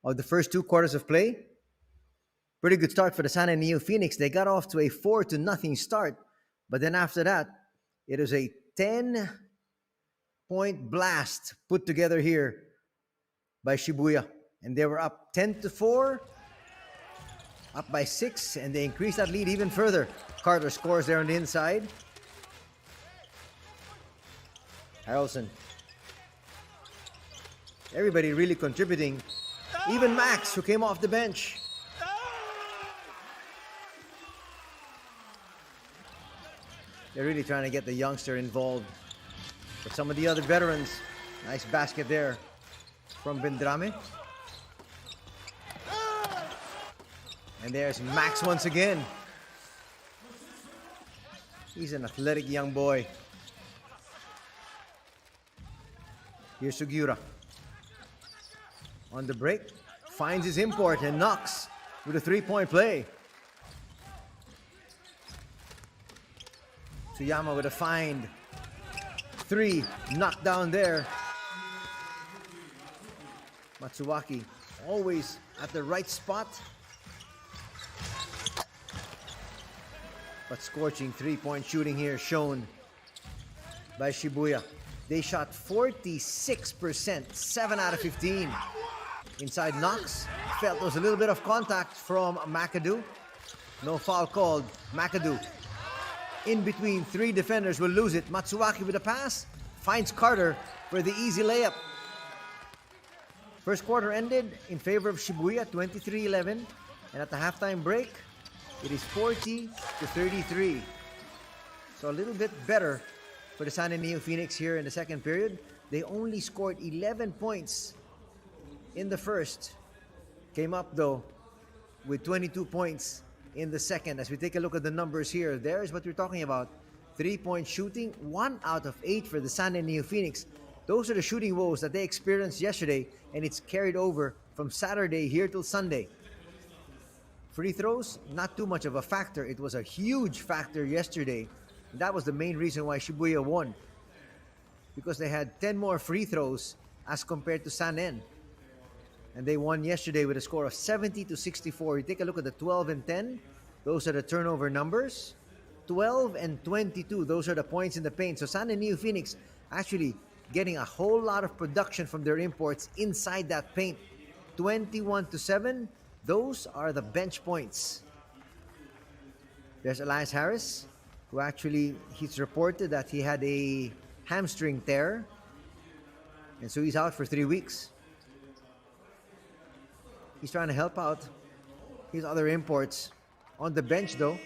of the first 2 quarters of play. Pretty good start for the San Neophoenix. They got off to a 4-0 start, but then after that, it is a 10-point blast put together here by Shibuya. And they were up 10-4, up by 6, and they increased that lead even further. Carter scores there on the inside. Harrelson. Everybody really contributing. Even Max, who came off the bench. They're really trying to get the youngster involved. But some of the other veterans, nice basket there from Bendrame. And there's Max once again. He's an athletic young boy. Here's Sugiura. On the break, finds his import, and Knox with a 3-point play. Tsuyama with a find. 3, knocked down there. Matsuwaki always at the right spot. But scorching 3-point shooting here shown by Shibuya. They shot 46%, 7 out of 15. Inside Knox, felt there was a little bit of contact from McAdoo. No foul called. McAdoo in between 3 defenders will lose it. Matsuwaki with a pass, finds Carter for the easy layup. First quarter ended in favor of Shibuya, 23-11. And at the halftime break, it is 40-33. So a little bit better for the San Neophoenix here in the second period. They only scored 11 points in the first. Came up though with 22 points in the second. As we take a look at the numbers here, there's what we're talking about. 3-point shooting, 1 out of 8 for the San Neophoenix. Those are the shooting woes that they experienced yesterday, and it's carried over from Saturday here till Sunday. Free throws, not too much of a factor. It was a huge factor yesterday. That was the main reason why Shibuya won. Because they had 10 more free throws as compared to San N. And they won yesterday with a score of 70-64. You take a look at the 12 and 10. Those are the turnover numbers. 12 and 22. Those are the points in the paint. So San Neophoenix actually getting a whole lot of production from their imports inside that paint. 21-7. Those are the bench points. There's Elias Harris, who actually, he's reported that he had a hamstring tear. And so he's out for 3 weeks. He's trying to help out his other imports on the bench though,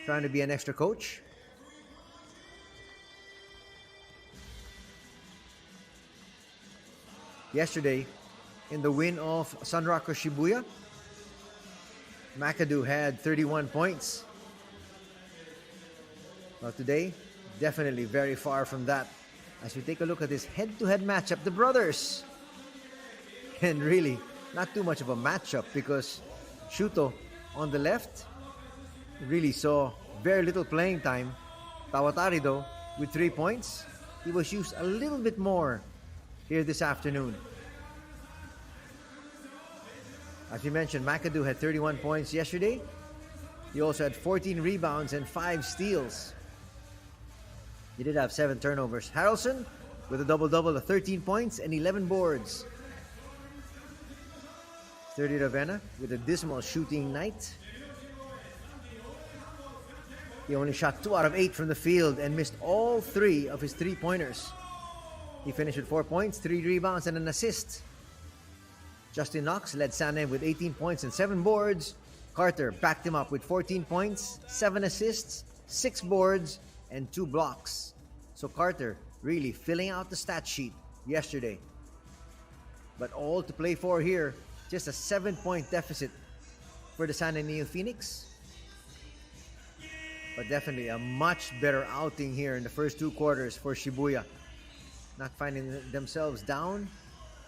trying to be an extra coach. Yesterday, in the win of Sunrockers Shibuya, McAdoo had 31 points. Well, today, definitely very far from that. As we take a look at this head-to-head matchup, the brothers. And really, not too much of a matchup because Shuto on the left really saw very little playing time. Tawatari though, with 3 points. He was used a little bit more here this afternoon. As we mentioned, McAdoo had 31 points yesterday. He also had 14 rebounds and 5 steals. He did have 7 turnovers. Harrelson with a double-double of 13 points and 11 boards. 30 Ravenna with a dismal shooting night. He only shot 2 out of 8 from the field and missed all 3 of his 3-pointers. He finished with 4 points, 3 rebounds, and an assist. Justin Knox led San N with 18 points and 7 boards. Carter backed him up with 14 points, 7 assists, 6 boards, and 2 blocks. So Carter really filling out the stat sheet yesterday. But all to play for here. Just a 7-point deficit for the San Neophoenix. But definitely a much better outing here in the first 2 quarters for Shibuya. Not finding themselves down.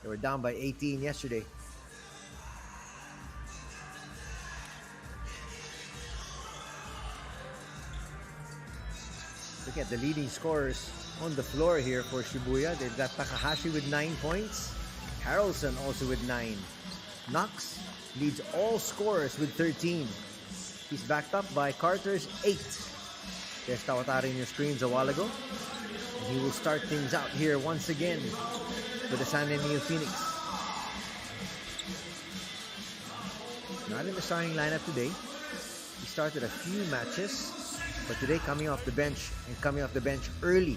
They were down by 18 yesterday. Look at the leading scorers on the floor here for Shibuya. They've got Takahashi with 9 points. Harrelson also with 9. Knox leads all scorers with 13. He's backed up by Carter's 8. There's Kawatari in your screens a while ago. And he will start things out here once again with the Sunday Neophoenix. Not in the starting lineup today. He started a few matches, but today coming off the bench, and coming off the bench early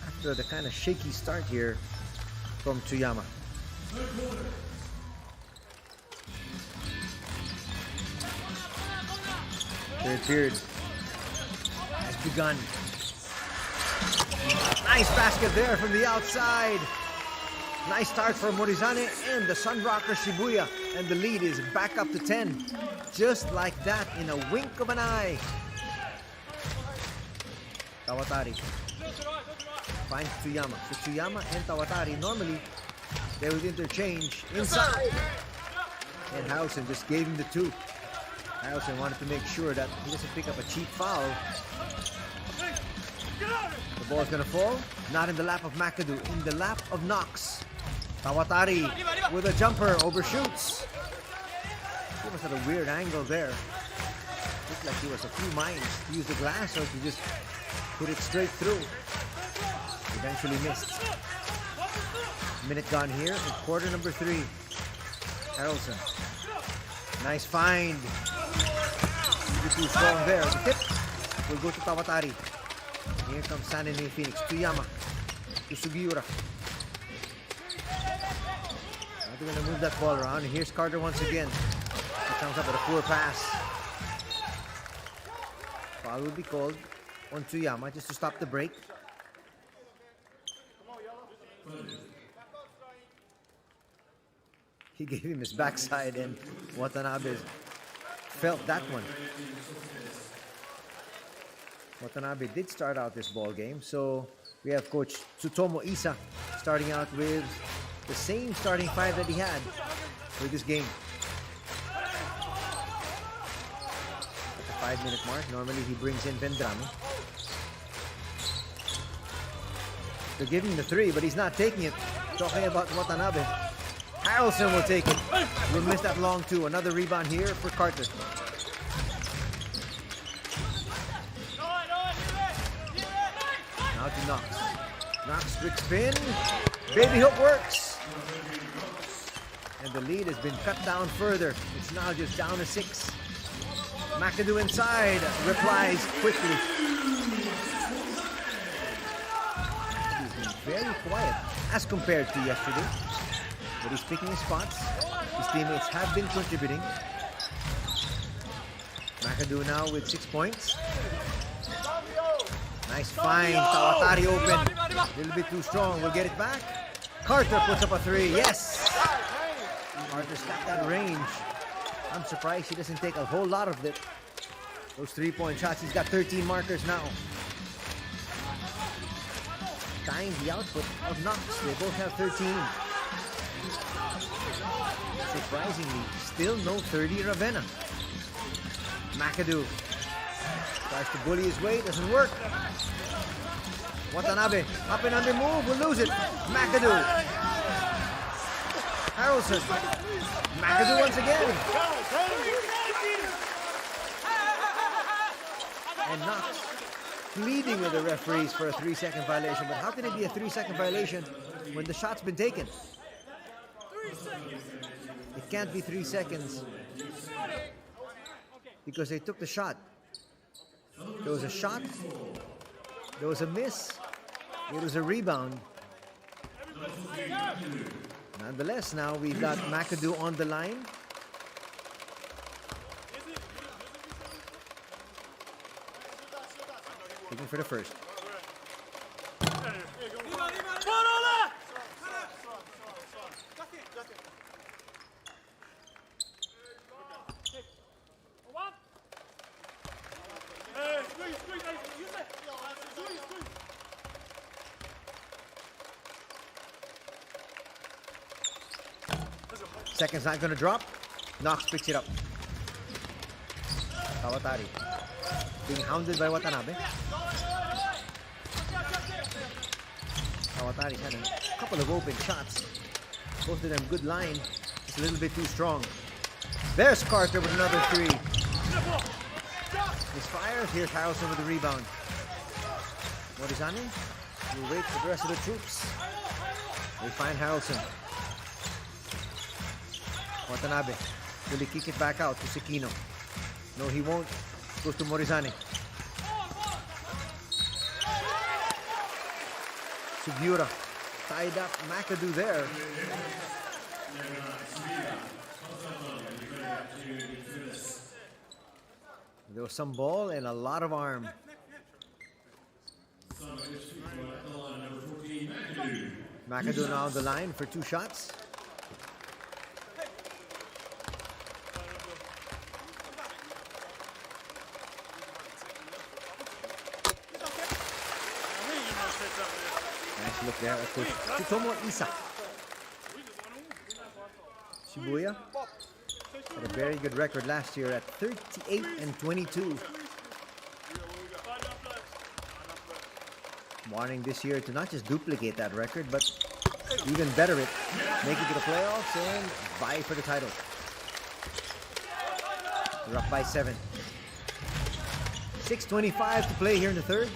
after the kind of shaky start here from Tsuyama. Third period has begun. Nice basket there from the outside. Nice start from Morizane and the Sunrockers Shibuya, and the lead is back up to 10. Just like that, in a wink of an eye. Tawatari finds Tsuyama. So Tsuyama and Tawatari, normally they would interchange inside. And Harrelson just gave him the 2. Harrelson wanted to make sure that he doesn't pick up a cheap foul. The ball's gonna fall. Not in the lap of McAdoo, in the lap of Knox. Tawatari with a jumper, overshoots. He was at a weird angle there. Looked like he was a few minds to use the glass or to just put it straight through. Eventually missed. Minute gone here in quarter number 3. Harrelson. Nice find. Too strong there. The tip will go to Tawatari. Here comes Sunday Neophoenix. Tsuyama to Sugiura. Now they're going to move that ball around. And here's Carter once again. He comes up with a poor pass. Foul will be called on Tsuyama just to stop the break. He gave him his backside, and Watanabe felt that one. Watanabe did start out this ball game, so we have Coach Tsutomu Isa starting out with the same starting 5 that he had for this game. At the 5-minute mark, normally he brings in Vendrame. They're giving him the 3, but he's not taking it. Talking about Watanabe. Harrelson will take it. We'll miss that long too. Another rebound here for Carter. Now to Knox. Knox quick spin. Baby hook works. And the lead has been cut down further. It's now just down to 6. McAdoo inside. Replies quickly. He's been very quiet as compared to yesterday. But he's picking his spots. His teammates have been contributing. McAdoo now with 6 points. Nice find. Tawatari open. A little bit too strong. We'll get it back. Carter puts up a 3. Yes! Carter's got that range. I'm surprised he doesn't take a whole lot of it. Those 3-point shots. He's got 13 markers now. Tying the output of Knox. They both have 13. Surprisingly, still no 30 Ravenna. McAdoo tries to bully his way, doesn't work. Watanabe, up and under move, will lose it. McAdoo. Harrelson. McAdoo once again. And Knox pleading with the referees for a 3-second violation. But how can it be a 3-second violation when the shot's been taken? It can't be 3 seconds because they took the shot. There was a shot, there was a miss, it was a rebound. Nonetheless, now we've got McAdoo on the line. Looking for the first. Second's not going to drop. Knox picks it up. Kawatari. Being hounded by Watanabe. Kawatari's had a couple of open shots. Both of them good line. Just a little bit too strong. There's Carter with another three. Misfires. Here's Harrelson with the rebound. Morizani will wait for the rest of the troops. They find Harrelson. Watanabe. Will he kick it back out to Sekino? No, he won't. Goes to Morizani. Sugiura tied up McAdoo there. There was some ball and a lot of arm. McAdoo now on the line for 2 shots. Nice look there at Coach Tsutomu Isa. Shibuya had a very good record last year at 38-22. Wanting this year to not just duplicate that record, but even better it. Make it to the playoffs and vie for the title. They're up by 7. 6:25 to play here in the third.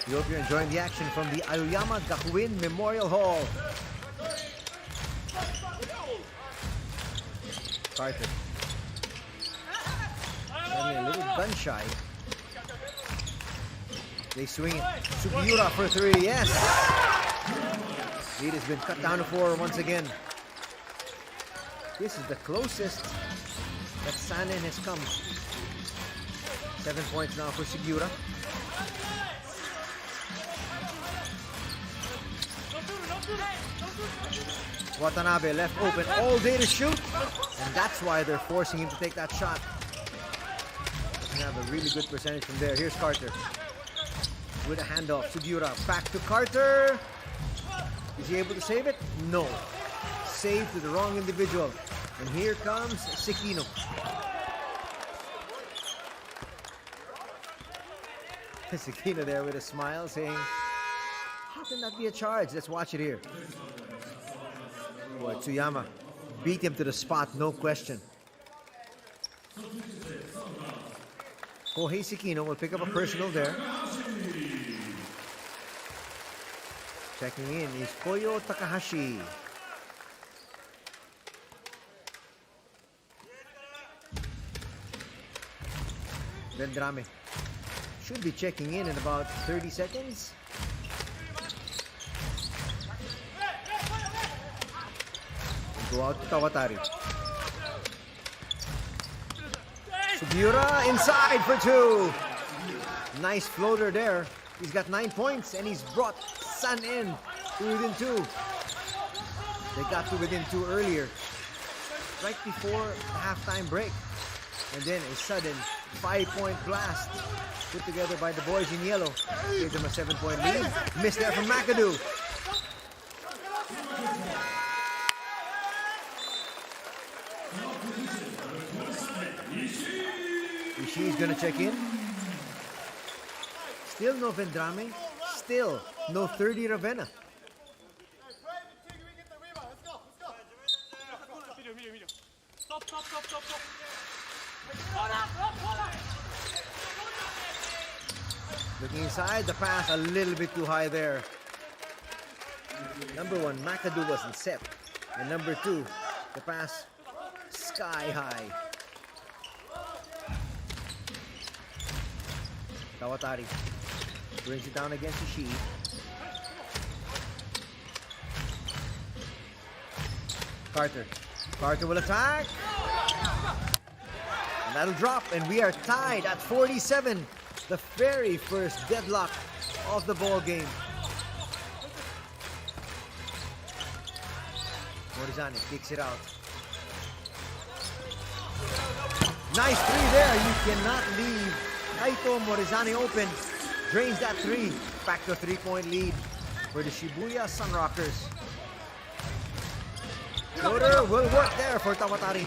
We hope you're enjoying the action from the Aoyama Gakuin Memorial Hall. Carter. Having a little gun shy. They swing it. Sugiura for 3. Yes! Lead has been cut down to 4 once again. This is the closest that Sanen has come. 7 points now for Sugiura. Watanabe left open all day to shoot, and that's why they're forcing him to take that shot. Doesn't have a really good percentage from there. Here's Carter with a handoff. Sugiura back to Carter. Is he able to save it? No. Saved to the wrong individual. And here comes Sekino. Sekino there with a smile saying, how can that be a charge? Let's watch it here. Boy, Tsuyama beat him to the spot, no question. Kohei Sekino will pick up a personal there. Checking in is Koyo Takahashi. Vendrame should be checking in about 30 seconds. Go out to Kawatari. Sugiura inside for 2. Nice floater there. He's got 9 points and he's brought Sun in to within 2. They got to within 2 earlier, right before the halftime break. And then a sudden 5-point blast put together by the boys in yellow. Gave them a 7-point lead. Missed there from McAdoo. Ishii's gonna check in. Still no Vendrame. Still no 30 Ravenna. Looking inside, the pass a little bit too high there. Number 1, McAdoo wasn't set. And number 2, the pass sky high. Kawatari brings it down against Ishii. Carter will attack. And that'll drop, and we are tied at 47. The very first deadlock of the ball game. Morizani kicks it out. Nice 3 there. You cannot leave Kaito Morizani open. Drains that 3. Back to a 3-point lead for the Shibuya Sunrockers. Floater will work there for Kawatari.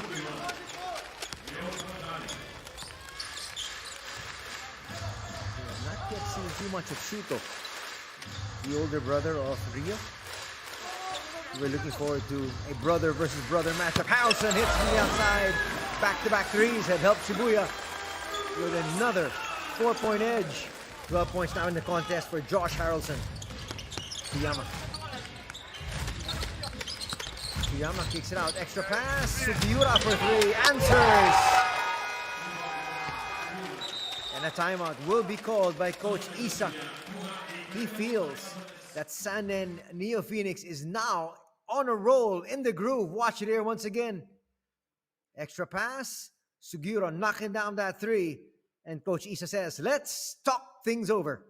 seen too much of Shuto, the older brother of Rio. We're looking forward to a brother versus brother matchup. Harrelson hits from the outside. Back-to-back threes have helped Shibuya with another 4-point edge. 12 points now in the contest for Josh Harrelson. Suyama. Suyama kicks it out. Extra pass. Sugiura for three. Answers. And a timeout will be called by Coach Isa. He feels that Sanen Neophoenix is now on a roll in the groove. Watch it here once again. Extra pass. Sugiura knocking down that three. And Coach Isa says, let's talk things over.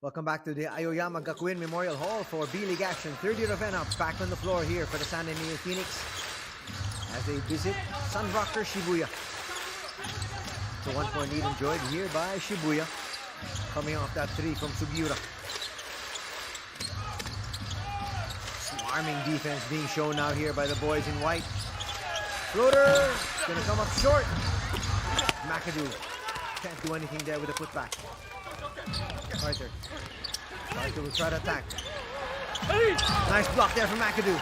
Welcome back to the Aoyama Gakuen Memorial Hall for B.LEAGUE action. Third year of NUP back on the floor here for the Sanen Neophoenix as they visit Sunrockers Shibuya. The 1-point lead enjoyed here by Shibuya, coming off that three from Sugiura. Swarming defense being shown now here by the boys in white. Floater, gonna come up short. McAdoo can't do anything there with a putback. Carter will try to attack. Nice block there from McAdoo.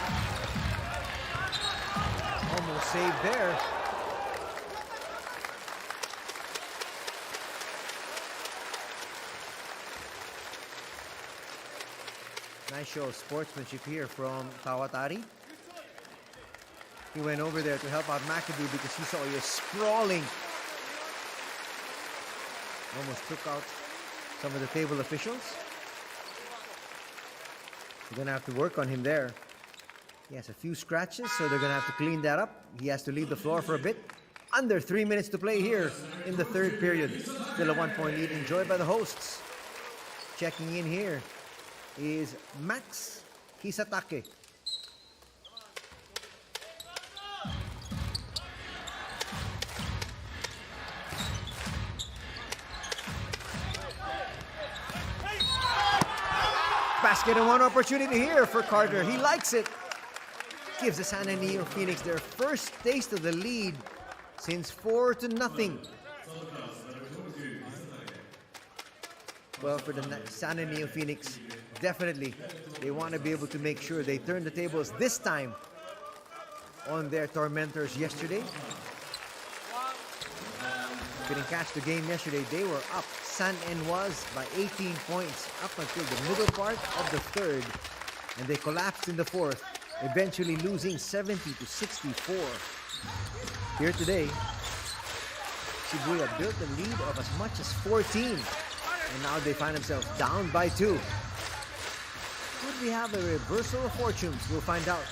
Almost saved there. Nice show of sportsmanship here from Kawatari. He went over there to help out McAdoo because he saw you sprawling. Almost took out some of the table officials. They're going to have to work on him there. He has a few scratches, so they're going to have to clean that up. He has to leave the floor for a bit. Under 3 minutes to play here in the third period. Still a 1-point lead enjoyed by the hosts. Checking in here is Max Hisatake. Basket and one opportunity here for Carter. He likes it. Gives the Sanen Neophoenix their first taste of the lead since 4-0. Well, for the Sanen Neophoenix, definitely they want to be able to make sure they turn the tables this time on their tormentors yesterday. Couldn't catch the game yesterday. They were up. Sanen was by 18 points up until the middle part of the third, and they collapsed in the fourth, eventually losing 70-64. Here today, Shibuya built a lead of as much as 14, and now they find themselves down by 2. Could we have a reversal of fortunes? We'll find out.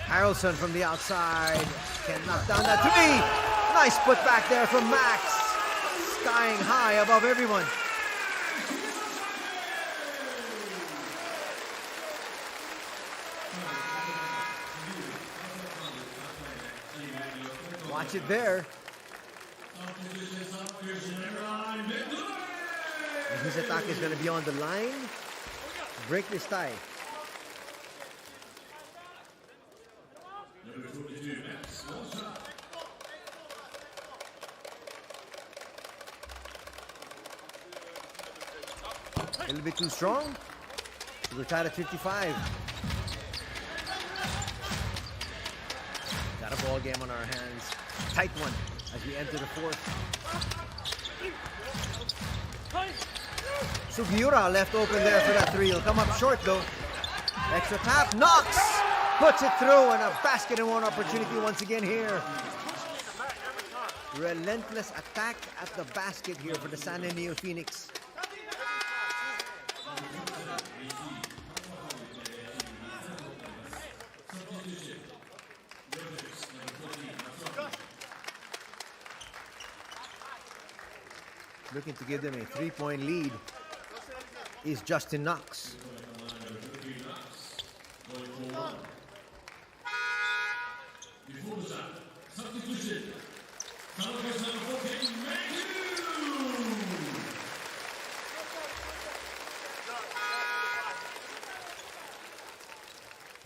Harrelson from the outside can't knock down that three. Nice put back there from Max, skying high above everyone. Watch it there. And his attack is going to be on the line. Break this tie. A little bit too strong. We're tied at 55. Got a ball game on our hands. Tight one as we enter the fourth. Sugiura left open there for that three. He'll come up short though. Extra tap. Knox puts it through, and a basket and one opportunity once again here. Relentless attack at the basket here for the San Neophoenix. Looking to give them a 3-point lead is Justin Knox.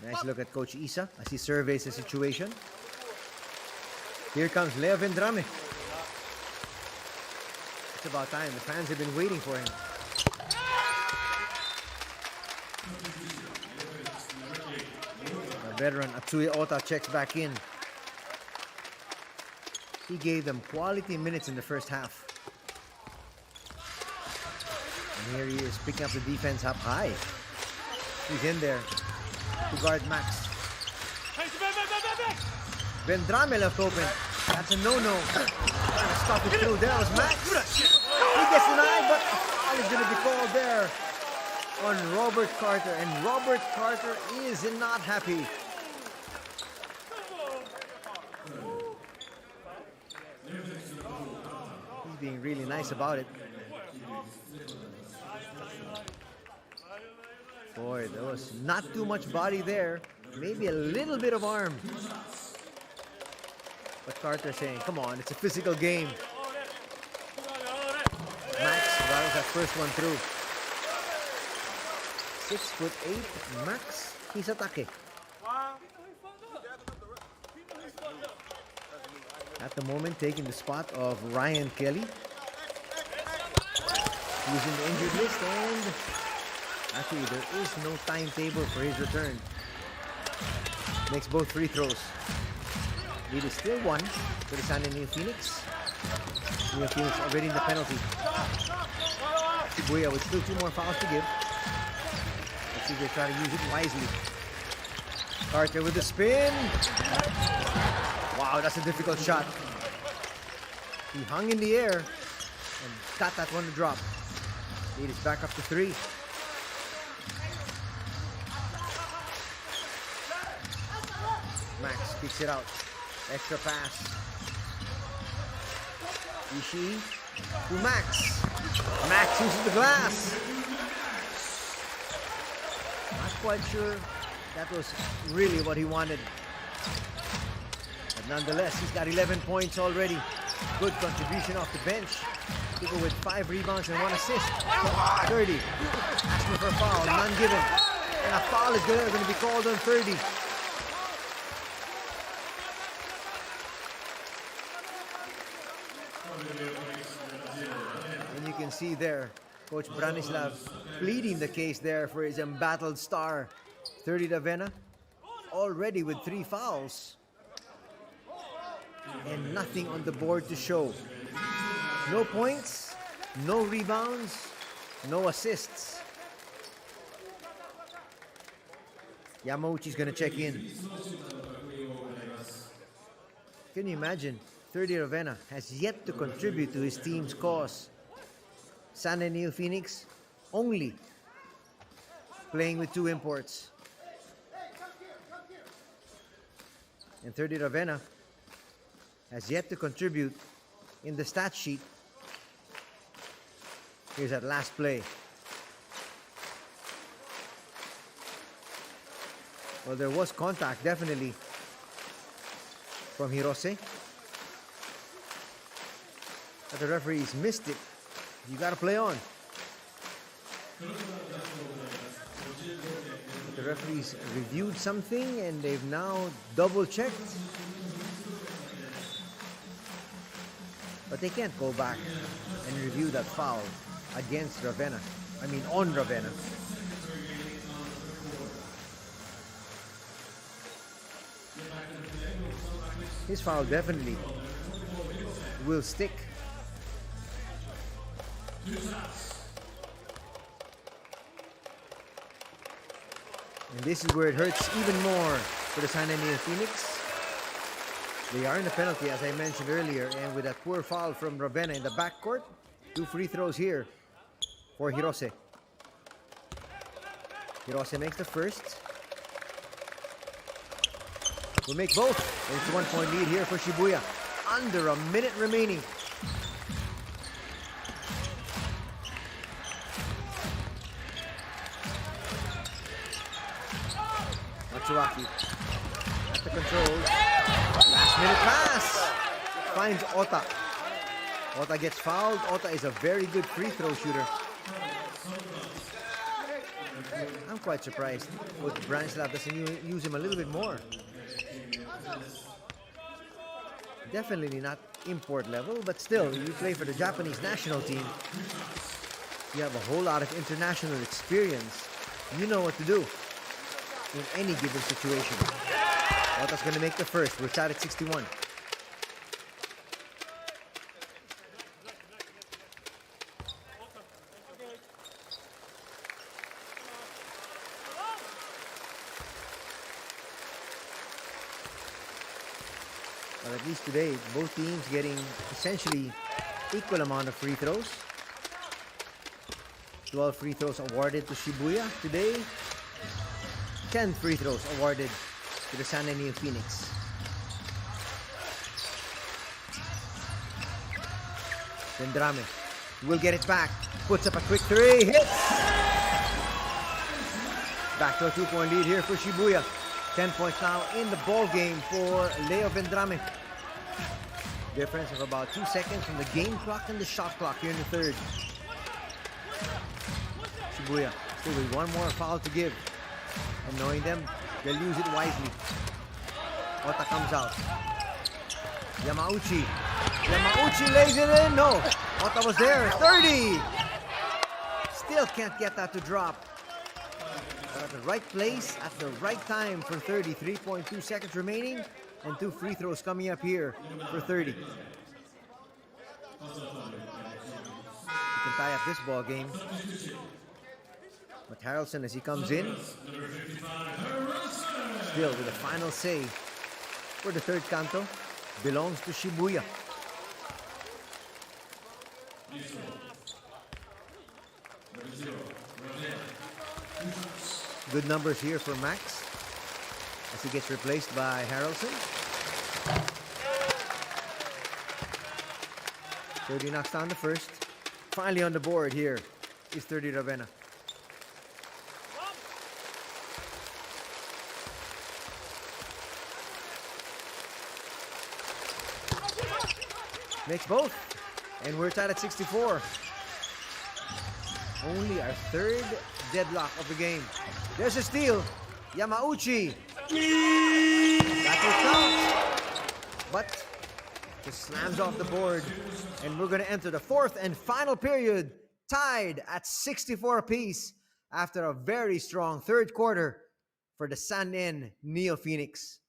Nice look at Coach Isa as he surveys the situation. Here comes Leo Vendrame. It's about time. The fans have been waiting for him. The veteran Atsui Ota checks back in. He gave them quality minutes in the first half. And here he is picking up the defense up high. He's in there to guard Max. Vendrame left open. That's a no-no. Trying to stop it through. There was Max. He gets denied, but a foul is going to be called there on Robert Carter. And Robert Carter is not happy. He's being really nice about it. Boy, there was not too much body there. Maybe a little bit of arm. But Carter saying, come on, it's a physical game. Max rattles that first one through. 6'8", Max Hisatake. At the moment, taking the spot of Ryan Kelly. He's in the injured list, and actually there is no timetable for his return. Makes both free throws. Lead is still one for the San Neophoenix. Neophoenix already in the penalty. Shibuya with still 2 more fouls to give. Let's see if they try to use it wisely. Carter with the spin. Wow, that's a difficult shot. He hung in the air and got that one to drop. Lead is back up to 3. Max kicks it out. Extra pass. Ishii to Max. Max uses the glass. Not quite sure that was really what he wanted. But nonetheless, he's got 11 points already. Good contribution off the bench. People with 5 rebounds and 1 assist. 30. Asking for a foul. None given. And a foul is going to be called on 30. And you can see there, Coach Branislav pleading the case there for his embattled star. 30 Davena, already with 3 fouls. And nothing on the board to show. No points, no rebounds, no assists. Yamauchi's going to check in. Can you imagine? 30 Ravenna has yet to contribute to his team's cause. San Neophoenix only playing with 2 imports. And 30 Ravenna has yet to contribute in the stat sheet. Here's that last play. Well, there was contact, definitely, from Hirose. But the referees missed it. You gotta play on. But the referees reviewed something and they've now double-checked. But they can't go back and review that foul against Ravenna. I mean, on Ravenna. His foul definitely will stick. And this is where it hurts even more for the San Neophoenix. They are in the penalty, as I mentioned earlier, and with that poor foul from Ravenna in the backcourt, 2 free throws here for Hirose. Hirose makes the first. Will make both. It's a 1-point lead here for Shibuya. Under a minute remaining. Matsuaki at the controls. Last minute pass. Finds Ota. Ota gets fouled. Ota is a very good free throw shooter. I'm quite surprised with Branslab doesn't use him a little bit more. Definitely not import level, but still, you play for the Japanese national team. You have a whole lot of international experience. You know what to do in any given situation. Ota's going to make the first. We're tied at 61. But at least today, both teams getting essentially equal amount of free throws. 12 free throws awarded to Shibuya today. 10 free throws awarded to the San Neophoenix. Vendrame will get it back. Puts up a quick three. Hits! Back to a 2-point lead here for Shibuya. 10 points now in the ball game for Leo Vendrame. Difference of about 2 seconds from the game clock and the shot clock here in the third. Shibuya still with one more foul to give. And knowing them, they'll use it wisely. Ota comes out. Yamauchi. Yamauchi lays it in. No. Ota was there. 30. Still can't get that to drop. But at the right place, at the right time for 30. 3.2 seconds remaining. And 2 free throws coming up here for 30. You can tie up this ball game. But Harrelson, as he comes in, still with the final say for the third canto, belongs to Shibuya. Good numbers here for Max as he gets replaced by Harrelson. 30 knocks down the first. Finally on the board here is 30 Ravenna. Makes both. And we're tied at 64. Only our third deadlock of the game. There's a steal. Yamauchi. That will count. But just slams off the board. And we're going to enter the fourth and final period. Tied at 64 apiece after a very strong third quarter for the San Neophoenix.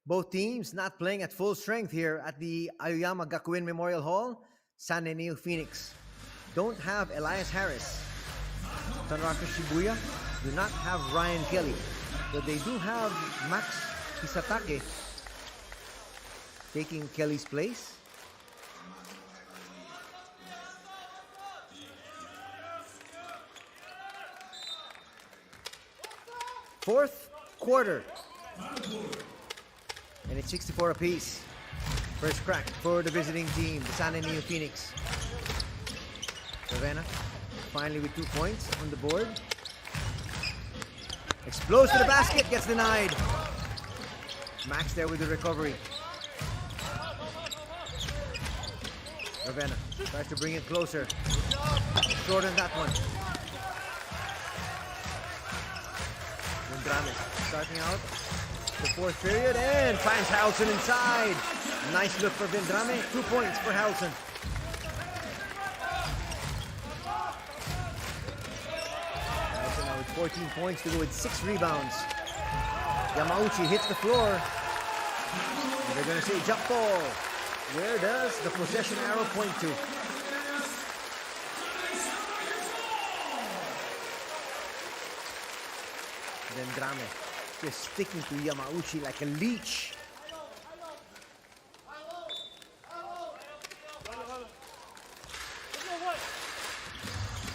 Both teams not playing at full strength here at the Aoyama Gakuen Memorial Hall. Sunday Neophoenix don't have Elias Harris. Sunrockers Shibuya do not have Ryan Kelly, but they do have Max Hisatake taking Kelly's place. Fourth quarter. And it's 64 apiece. First crack for the visiting team, the Sunday Neophoenix. Ravenna finally with 2 points on the board. Explodes to the basket, gets denied. Max there with the recovery. Ravenna tries to bring it closer. Short on that one. Vendrame starting out the fourth period and finds Harrelson inside. Nice look for Vendrame. 2 points for Harrelson. Harrelson now with 14 points to go with 6 rebounds. Yamauchi hits the floor. And they're going to say jump ball. Where does the possession arrow point to? Vendrame just sticking to Yamauchi like a leech.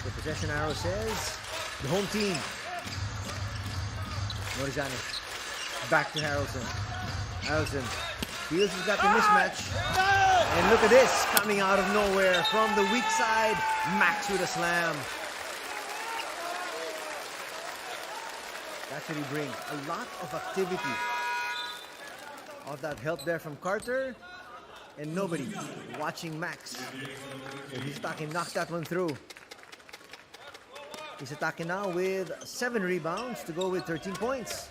The possession arrow says the home team. Morizane back to Harrelson. Harrelson feels he's got the mismatch. And look at this, coming out of nowhere from the weak side, Max with a slam. Actually bring a lot of activity. All that help there from Carter and nobody watching Max. And Hisatake knocks that one through. Hisatake now with 7 rebounds to go with 13 points.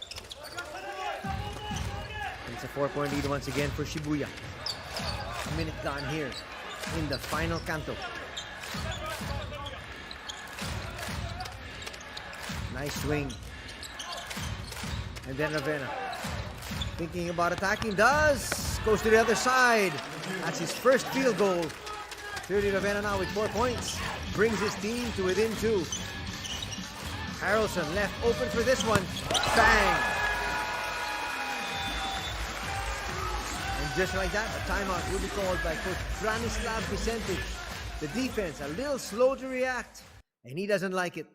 And it's a 4-point lead once again for Shibuya. A minute gone here in the final canto. Nice swing. And then Ravenna thinking about attacking, goes to the other side. That's his first field goal. Clearly Ravenna now with 4 points, brings his team to within 2. Harrelson left open for this one. Bang! And just like that, a timeout will be called by Coach Branislav Vicente. The defense a little slow to react, and he doesn't like it.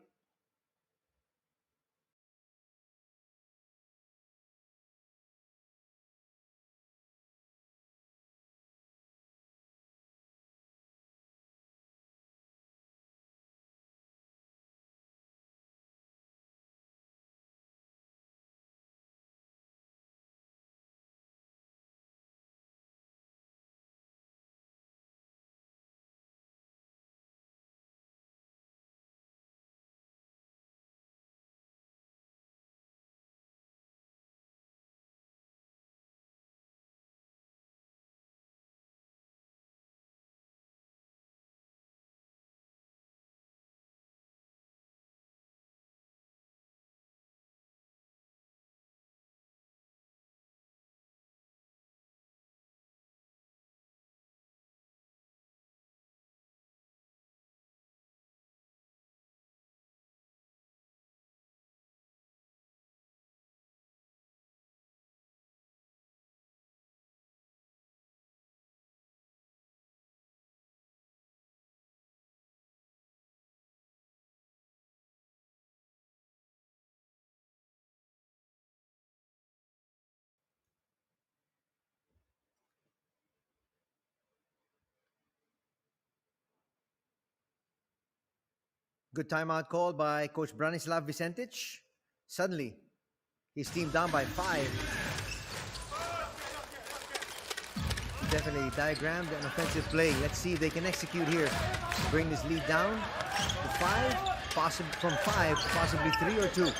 Good timeout called by Coach Branislav Vicente. Suddenly, his team down by 5. Definitely diagrammed an offensive play. Let's see if they can execute here. Bring this lead down to 5, from 5 to possibly 3 or 2.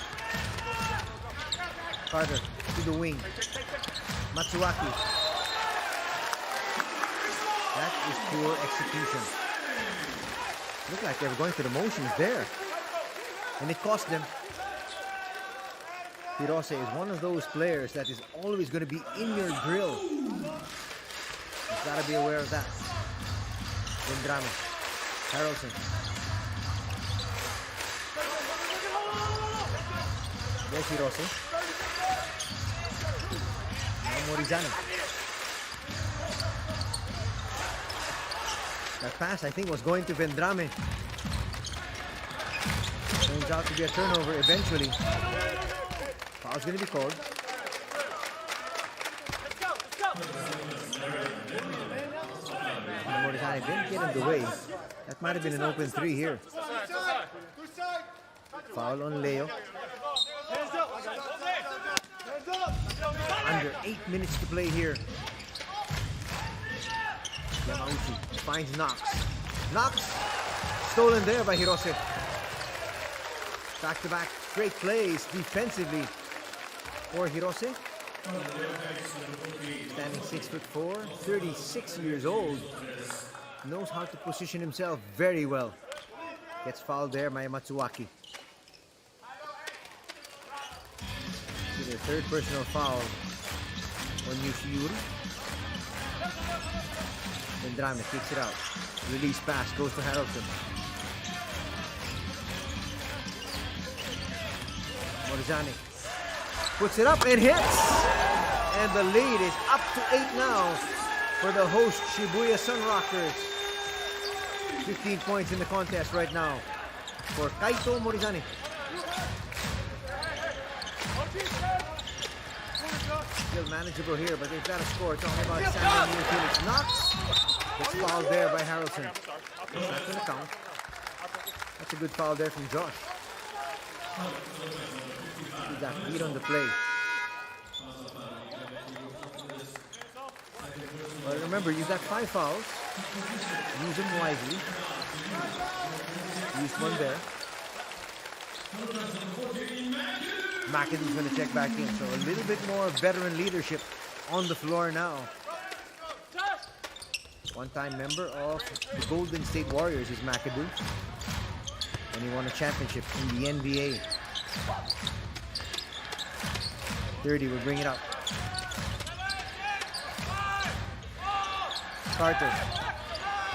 Carter to the wing. Matsuaki. That is poor execution. Look like they were going through the motions there. And it cost them. Hirose is one of those players that is always going to be in your drill. You've got to be aware of that. Vendrame. Harrelson. There's Hirose. Now Morizani. That pass, I think, was going to Vendrame. Turns out to be a turnover eventually. Foul's going to be called. Morizani didn't get in the way. That might have been an open three here. Foul on Leo. Under 8 minutes to play here. Yamauchi finds Knox. Knox stolen there by Hirose. Back-to-back great plays defensively for Hirose. Standing 6'4", 36 years old. Knows how to position himself very well. Gets fouled there by Matsuaki. The third personal foul on Yushiuri. Vendrame kicks it out. Release pass goes to Harrelson. Morizani puts it up and hits! And the lead is up to 8 now for the host Shibuya Sunrockers. 15 points in the contest right now for Kaito Morizani. Still manageable here, but they've got to score. Talking about Neophoenix. Knox gets fouled there by Harrelson. It's not going to count. That's a good foul there from Josh. He got beat on the play. But remember, you've got 5 fouls. Use them wisely. Used one there. McAdoo's going to check back in, so a little bit more veteran leadership on the floor now. One-time member of the Golden State Warriors is McAdoo. And he won a championship in the NBA. 30 will bring it up. Carter,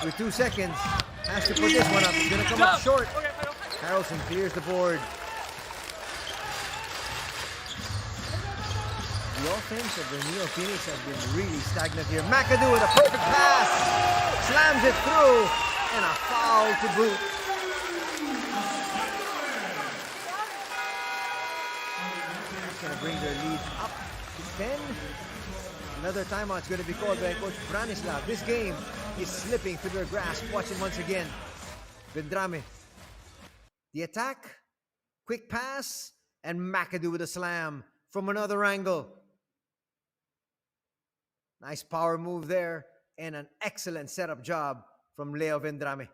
with 2 seconds, has to put this one up. He's going to come up short. Harrelson clears the board. The offense of the Neophoenix has been really stagnant here. McAdoo with a perfect pass. Slams it through. And a foul to boot. It's going to bring their lead up to 10. Another timeout is going to be called by Coach Branislav. This game is slipping through their grasp. Watch it once again. Vendrame. The attack. Quick pass. And McAdoo with a slam from another angle. Nice power move there, and an excellent setup job from Leo Vendrame.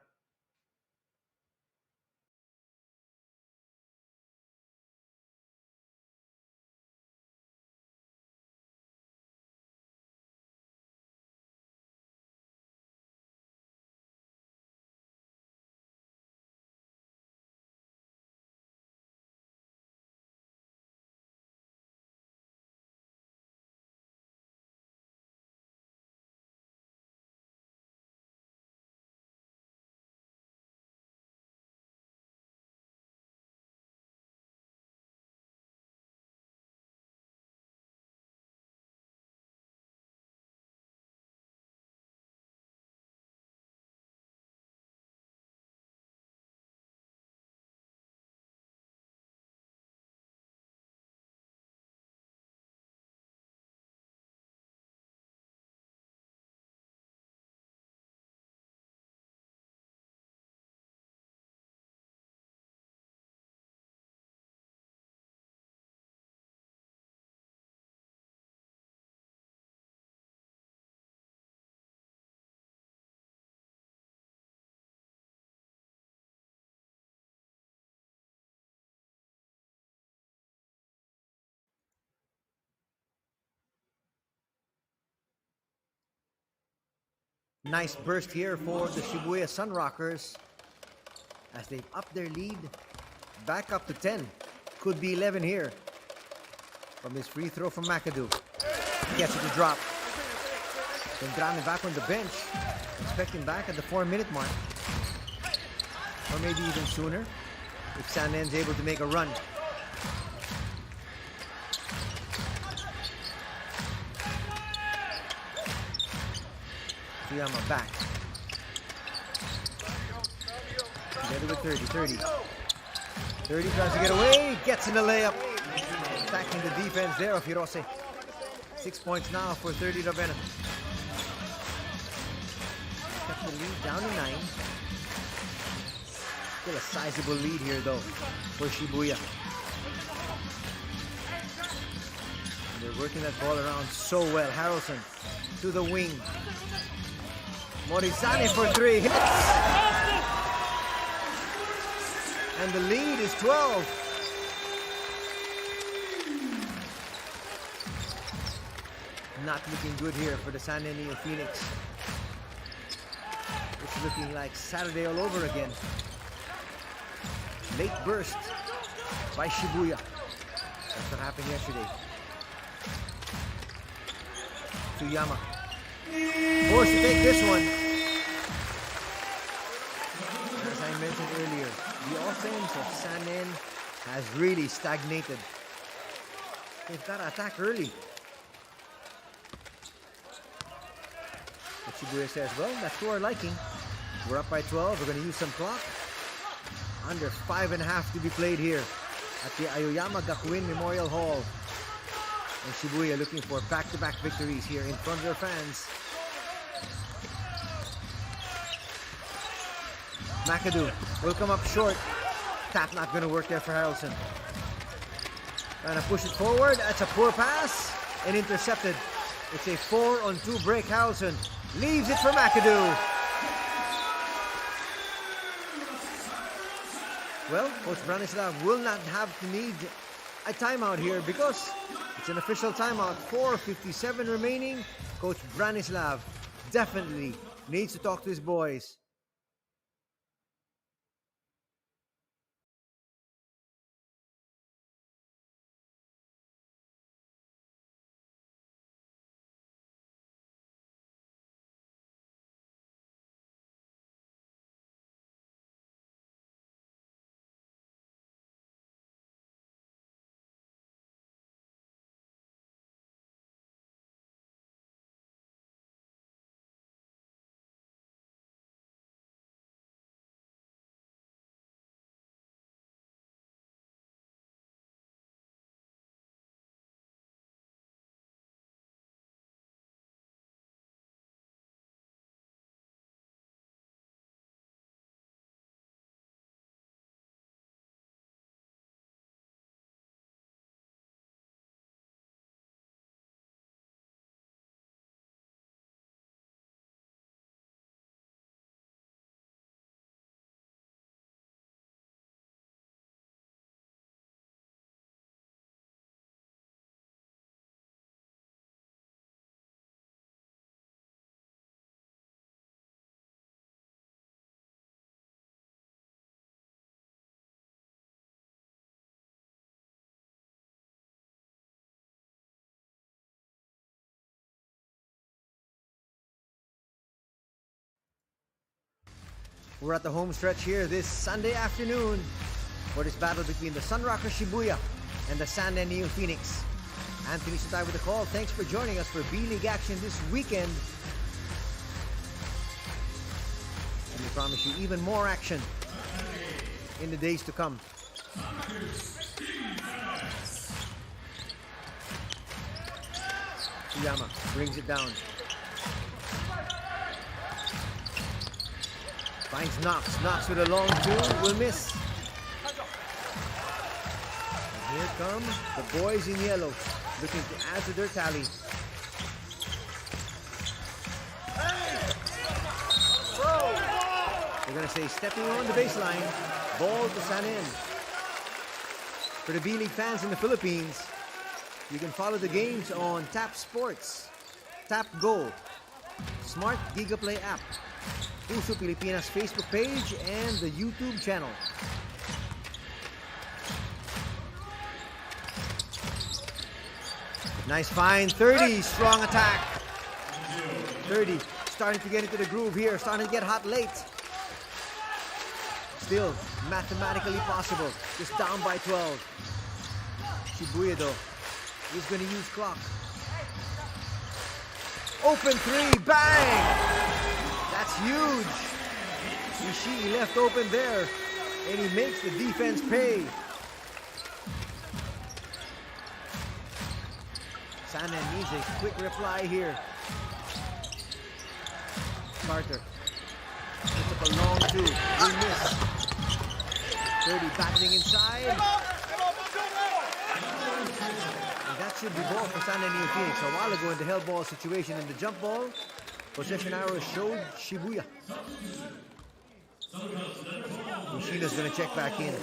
Nice burst here for the Shibuya Sunrockers as they've upped their lead back up to 10. Could be 11 here. from his free throw from McAdoo. Gets it to drop. Vendrame back on the bench. Expect him back at the 4-minute mark. Or maybe even sooner if Sanen's able to make a run. Fuyama back. Together with 30. 30 tries to get away. Gets in the layup. Attacking the defense there of Hirose. 6 points now for 30 Ravenna. Kept the lead down to 9. Still a sizable lead here though for Shibuya. And they're working that ball around so well. Harrelson to the wing. Morizane for 3. Hits! And the lead is 12. Not looking good here for the San Neophoenix. It's looking like Saturday all over again. Late burst by Shibuya. That's what happened yesterday. Fuyama. Forced to take this one. As I mentioned earlier, the offense of Sanen has really stagnated. They've got to attack early. But Shibuya says, well, that's to our liking. We're up by 12. We're going to use some clock. Under 5.5 to be played here at the Aoyama Gakuen Memorial Hall. And Shibuya looking for back-to-back victories here in front of their fans. McAdoo will come up short. Tap not going to work there for Harrelson. Trying to push it forward. That's a poor pass and intercepted. It's a 4-on-2 break. Harrelson leaves it for McAdoo. Well, Coach Branislav will not have to need a timeout here because it's an official timeout. 4:57 remaining. Coach Branislav definitely needs to talk to his boys. We're at the home stretch here this Sunday afternoon for this battle between the Sunrockers Shibuya and the San Neophoenix. Anthony Sutay with the call. Thanks for joining us for B-League action this weekend. And we promise you even more action in the days to come. Fuyama brings it down. Finds Knox. Knox with a long two. Will miss. And here come the boys in yellow looking to add to their tally. They're going to say stepping on the baseline. Ball to Sanen. For the B-League fans in the Philippines, you can follow the games on Tap Sports, TapGo, Smart GigaPlay app, Puso Pilipinas Facebook page, and the YouTube channel. Nice find. 30. Strong attack. 30. Starting to get into the groove here. Starting to get hot late. Still mathematically possible. Just down by 12. Shibuya though. He's going to use clock. Open 3. Bang! That's huge. Ishii left open there. And he makes the defense pay. Sanan needs a quick reply here. Carter puts up a long 2. We miss. 30 battling inside. And that should be ball for Sanan Neophoenix. A while ago in the hell ball situation in the jump ball, possession arrow showed Shibuya. Yoshino's going to check back in.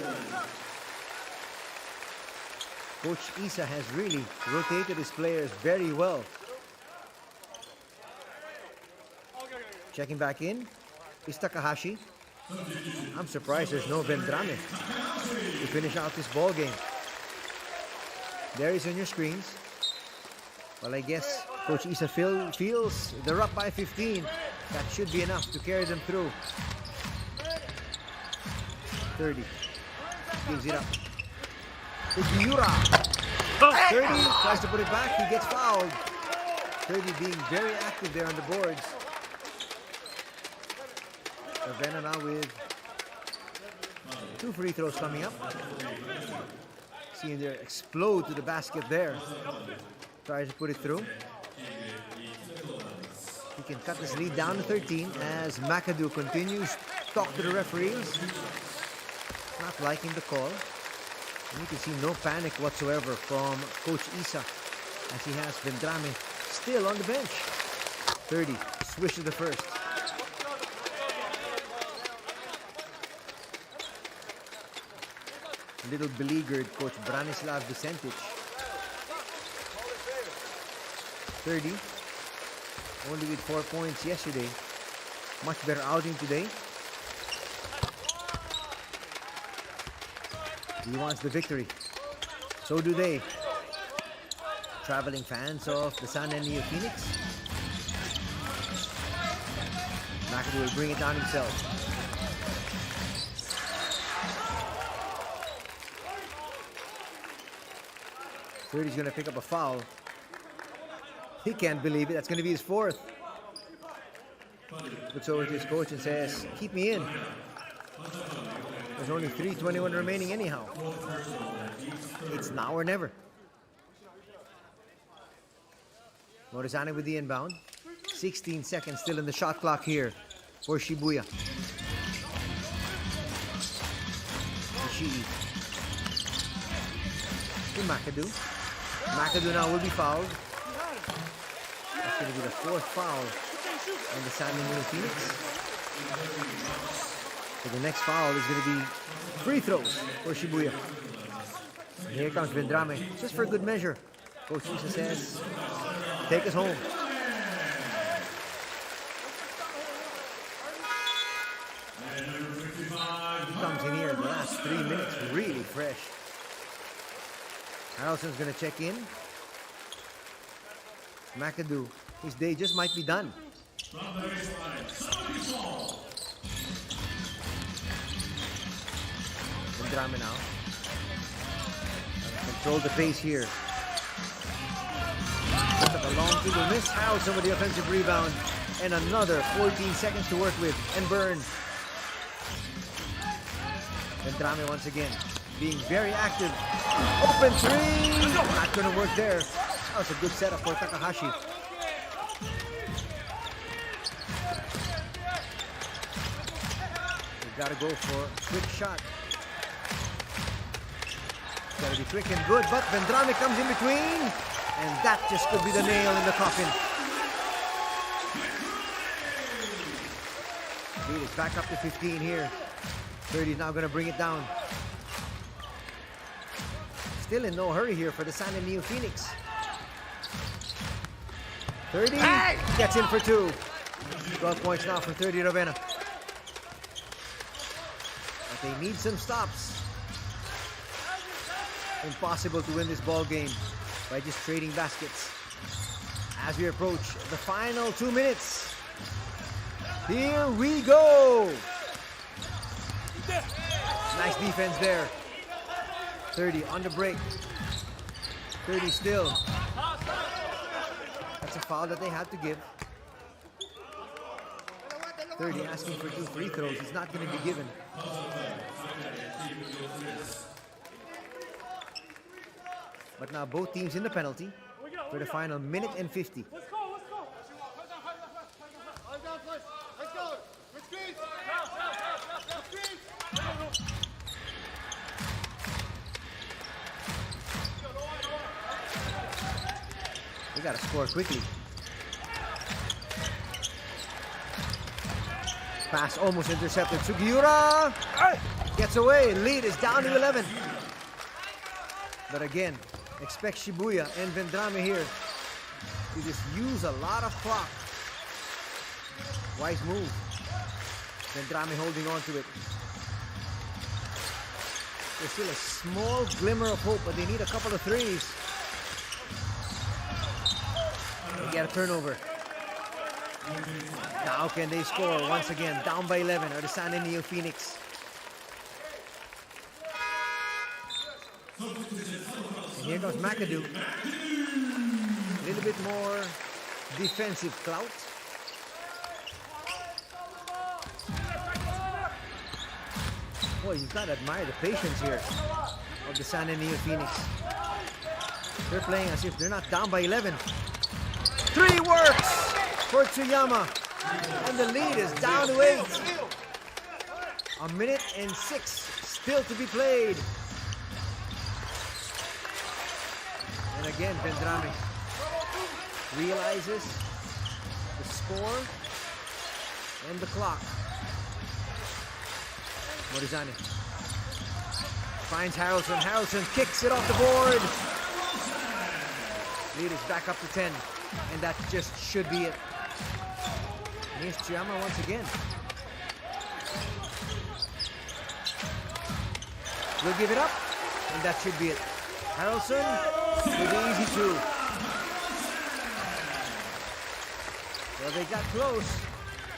Coach Isa has really rotated his players very well. Checking back in is Takahashi. I'm surprised there's no Vendrame to finish out this ball game. There he's on your screens. Well, I guess Coach Isa feels they're up by 15. That should be enough to carry them through. 30. Gives it up. Miura. 30 tries to put it back. He gets fouled. 30 being very active there on the boards. Ravenna now with 2 free throws coming up. Seeing there explode to the basket there. Tries to put it through. He can cut this lead down to 13 as McAdoo continues to talk to the referees. Not liking the call. And you can see no panic whatsoever from Coach Isa as he has Vendrame still on the bench. 30, swish to the first. A little beleaguered Coach Branislav Vicentich. 30, only with 4 points yesterday. Much better outing today. He wants the victory. So do they. Traveling fans of the Sun and Neophoenix. McAdoo will bring it down himself. He's going to pick up a foul. He can't believe it. That's going to be his 4th. Looks over to his coach and says, keep me in. There's only 3:21 remaining anyhow. It's now or never. Morizane with the inbound. 16 seconds still in the shot clock here for Shibuya. Ishii. To McAdoo. McAdoo now will be fouled. That's going to be the 4th foul on the San Neophoenix. So the next foul is going to be free throws for Shibuya. And here comes Vendrame, just for good measure. Coach Isa says, take us home. He comes in here in the last 3 minutes, really fresh. Harrelson's going to check in. McAdoo, his day just might be done. Vendrame now. Control the pace here. Looks like a long two will miss. Harrelson with the offensive rebound. And another 14 seconds to work with. And burn. Vendrame once again being very active. Open 3! Not going to work there. That was a good setup for Takahashi. We've got to go for a quick shot. Got to be quick and good, but Vendrame comes in between, and that just could be the nail in the coffin. Lead is back up to 15 here. 30 is now going to bring it down. Still in no hurry here for the San Neophoenix. 30 gets in for 2. 12 points now for 30 Ravenna. But they need some stops. Impossible to win this ball game by just trading baskets. As we approach the final 2 minutes, here we go. Nice defense there. 30 on the break. 30 still. That's a foul that they had to give. 30 asking for 2 free throws. It's not going to be given. But now both teams in the penalty for the final minute and 50. We got to score quickly. Pass almost intercepted. Sugiura gets away. Lead is down to 11. But again, expect Shibuya and Vendrame here to just use a lot of clock. Wise move. Vendrame holding on to it. There's still a small glimmer of hope, but they need a couple of threes. They get a turnover. Now can they score once again? Down by 11 are the San Neophoenix. And here comes McAdoo. A little bit more defensive clout. Boy, you've got to admire the patience here of the San Neophoenix. They're playing as if they're not down by 11. 3 works for Tsuyama. And the lead is down to 8. A minute and 6 still to be played. And again, Vendrame realizes the score and the clock. Morizane finds Harrelson. Harrelson kicks it off the board. Lead is back up to 10. And that just should be it. Here's Tsuyama once again. We'll give it up. And that should be it. Harrelson with the easy 2. Well, they got close.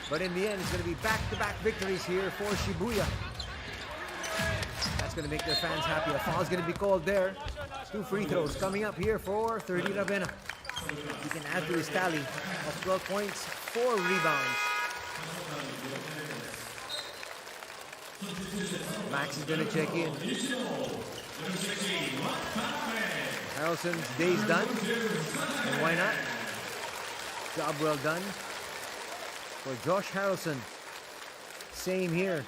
But in the end, it's going to be back-to-back victories here for Shibuya. That's going to make their fans happy. A foul is going to be called there. 2 free throws coming up here for 30 Ravenna. He can add to his tally of 12 points, 4 rebounds. Max is going to check in. Harrelson's day's done. And why not? Job well done for Josh Harrelson. Same here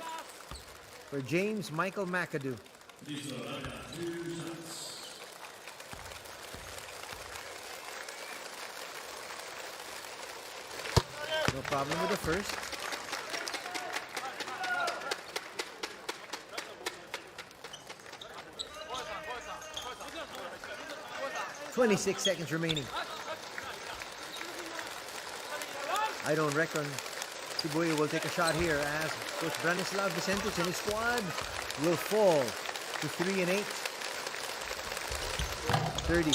for James Michael McAdoo. No problem with the first. "26 seconds remaining. I don't reckon Shibuya will take a shot here as Coach Branislav Vicentes and his squad will fall to 3 and 8. 30.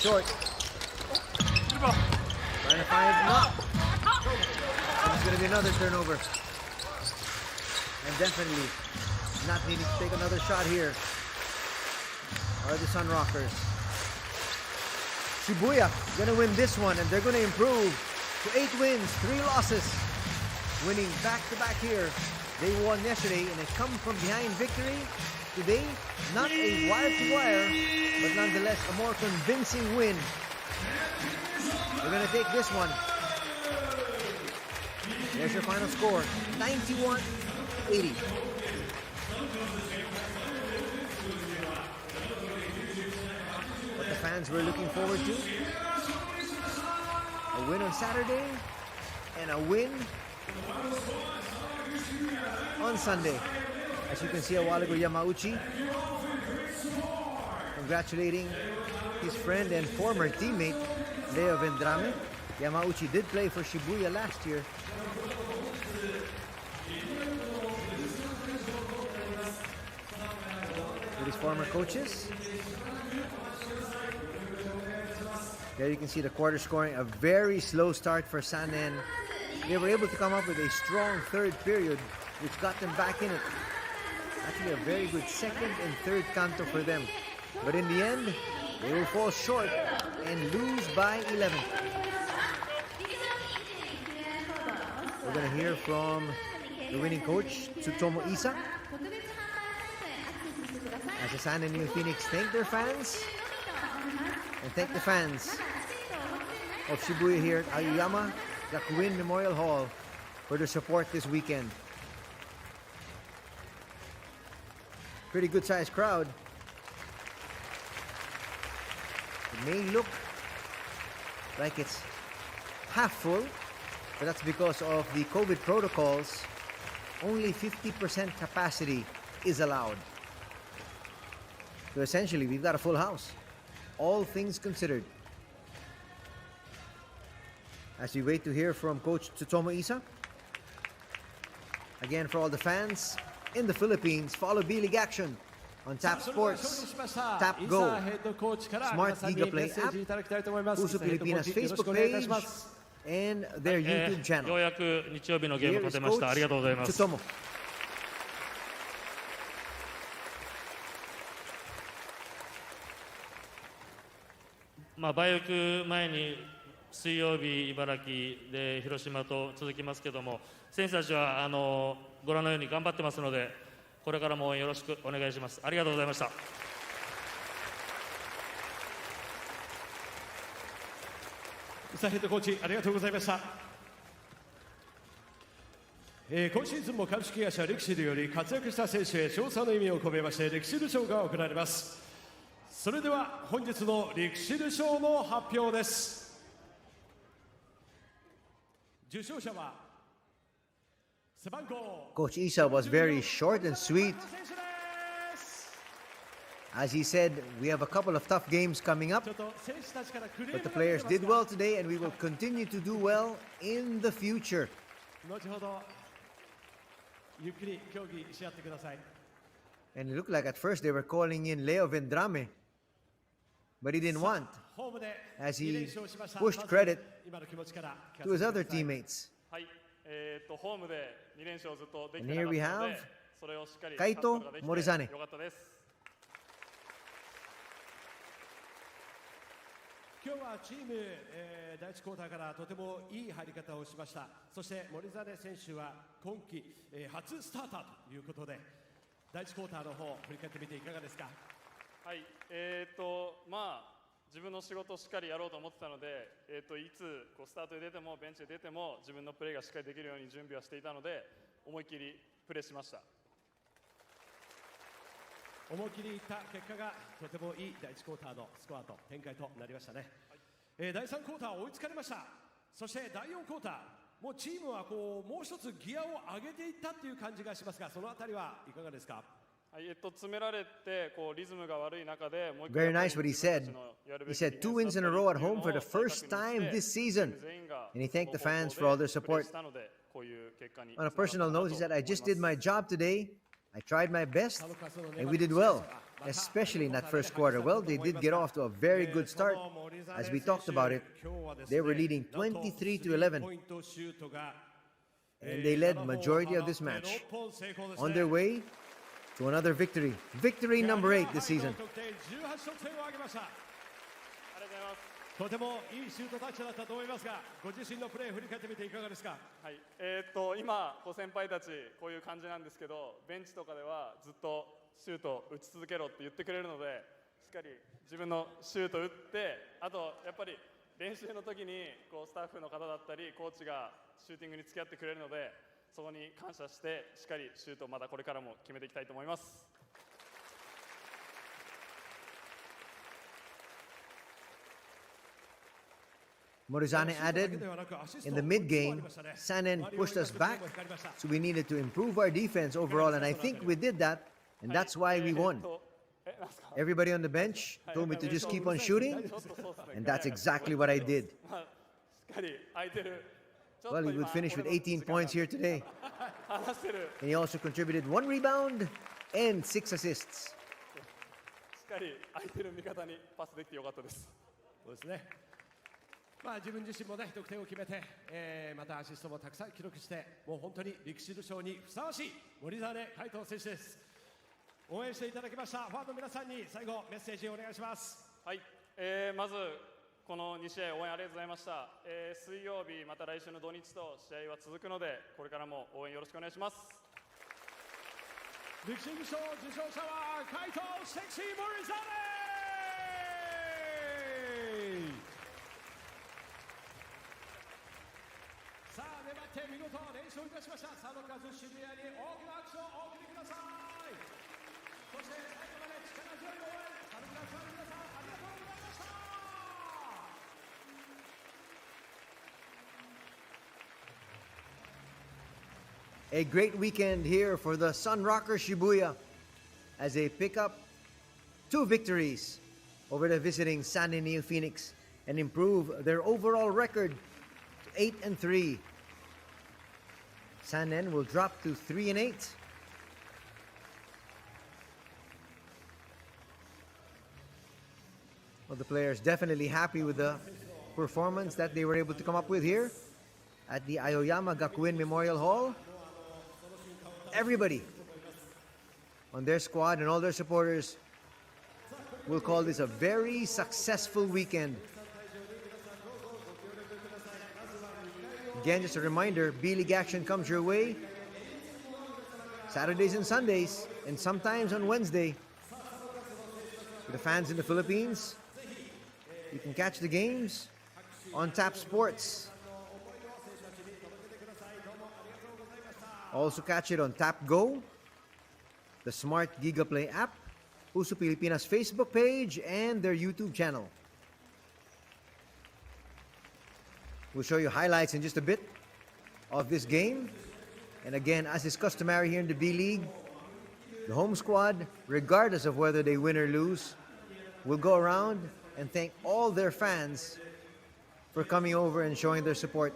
Short. Trying to find Knox. It's going to be another turnover. And definitely not needing to take another shot here are the Sunrockers. Shibuya going to win this one, and they're going to improve to 8 wins, 3 losses. Winning back-to-back here. They won yesterday and a come-from-behind victory today. Not a wire-to-wire, but nonetheless a more convincing win. They're going to take this one. There's your final score, 91-80. What the fans were looking forward to. A win on Saturday and a win on Sunday. As you can see a while ago, Yamauchi congratulating his friend and former teammate Leo Vendrame. Yamauchi did play for Shibuya last year. With his former coaches. There you can see the quarter scoring. A very slow start for Sanen. They were able to come up with a strong third period, which got them back in it. Actually, a very good second and third canto for them. But in the end, they will fall short and lose by 11. We're going to hear from the winning coach, Tsutomu Isa. As the San and Neophoenix thank their fans and thank the fans of Shibuya here at Aoyama Gakuin Memorial Hall for their support this weekend. Pretty good sized crowd. It may look like it's half full, but that's because of the COVID protocols. Only 50% capacity is allowed. So essentially, we've got a full house, all things considered. As we wait to hear from Coach Tsutomu Isa. Again, for all the fans in the Philippines, follow B.LEAGUE action on Tap Sports, TapGo, Smart GigaPlay app, Puso Pilipinas Facebook page, and their YouTube channel. ようやく日曜日のゲーム勝てました。ありがとうございます。 Tsutomu. バイオク前に水曜日茨城で広島と続きますけども、選手たちはご覧のように頑張ってますので、これからもよろしくお願いします。ありがとうございました。 ヘッドコーチありがとうございました。今シーズンも株式会社レクシルより活躍した選手へ賞賛の意味を込めましてレクシル賞が贈られます。それでは本日のレクシル賞の発表です。受賞者は背番号 Coach Isa was very short and sweet. As he said, we have a couple of tough games coming up, but the players did well today and we will continue to do well in the future. 後ほどゆっくり協議し合ってください。 And it looked like at first they were calling in Leo Vendrame, but he didn't want, as he pushed credit to his other teammates. はい、ホームで2連勝ずっとでき And てな here か we ったので、 have それをしっかり Kaito 勝つことができて Morizane. よかったです。 今日はチーム、第1クォーターからとてもいい入り方をしました。そして森実選手は今季、初スターターということで、第1クォーターの方振り返ってみていかがですか。はい、自分の仕事をしっかりやろうと思ってたので、いつスタートで出てもベンチで出ても自分のプレーがしっかりできるように準備はしていたので、思い切りプレーしました。 思い切りいった結果がとてもいい第1クォーターのスコアと展開となりましたね。第3クォーター追いつかれました。そして第4クォーター、もうチームはもう一つギアを上げていったという感じがしますが、そのあたりはいかがですか。 詰められてリズムが悪い中でもう一 Very nice what he said. He said 2 wins in a row at home for the first time this season. And he thanked the fans for all their support. On a personal note, he said, I just did my job today. I tried my best, and we did well, especially in that first quarter. Well, they did get off to a very good start. As we talked about it, they were leading 23-11, and they led majority of this match. On their way to another victory. Victory number 8 this season. とてもいいシュートタッチだったと思いますが、ご自身のプレー振り返ってみていかがですか。はい、今先輩たちこういう感じなんですけど、ベンチとかではずっとシュート打ち続けろって言ってくれるので、しっかり自分のシュート打って、あとやっぱり練習の時にスタッフの方だったりコーチがシューティングに付き合ってくれるので、そこに感謝してしっかりシュートをまだこれからも決めていきたいと思います。 Morizane added, in the mid-game, Sanen pushed us back, so we needed to improve our defense overall, and I think we did that, and that's why we won. Everybody on the bench told me to just keep on shooting, and that's exactly what I did. Well, he would finish with 18 points here today. And he also contributed 1 rebound and 6 assists. しっかり相手の味方にパスできてよかったです。そうですね。自分自身もね得点を決めて、またアシストもたくさん記録して、もう本当に歴史の賞にふさわしい森実海斗選手です。応援していただきましたファンの皆さんに最後メッセージをお願いします。はい、まずこの2試合応援ありがとうございました。水曜日また来週の土日と試合は続くので、これからも応援よろしくお願いします。歴史賞受賞者は海斗セクシー森実。さあ粘って見事連勝いたしましたサンロッカーズ渋谷に大きな拍手をお送りください。そして最後まで力強い応援、サンロッカーズの皆さんありがとうございました。A great weekend here for the Sunrockers Shibuya as they pick up 2 victories over the visiting Sunday Neophoenix and improve their overall record to 8-3. Sannen will drop to 3-8. Well, the players definitely happy with the performance that they were able to come up with here at the Aoyama Gakuen Memorial Hall. Everybody on their squad and all their supporters will call this a very successful weekend. Again, just a reminder, B.LEAGUE action comes your way Saturdays and Sundays, and sometimes on Wednesday. For the fans in the Philippines, you can catch the games on Tap Sports. Also catch it on TapGo, the smart GigaPlay app, Puso Pilipinas Facebook page, and their YouTube channel. We'll show you highlights in just a bit of this game. And again, as is customary here in the B-League, the home squad, regardless of whether they win or lose, will go around and thank all their fans for coming over and showing their support.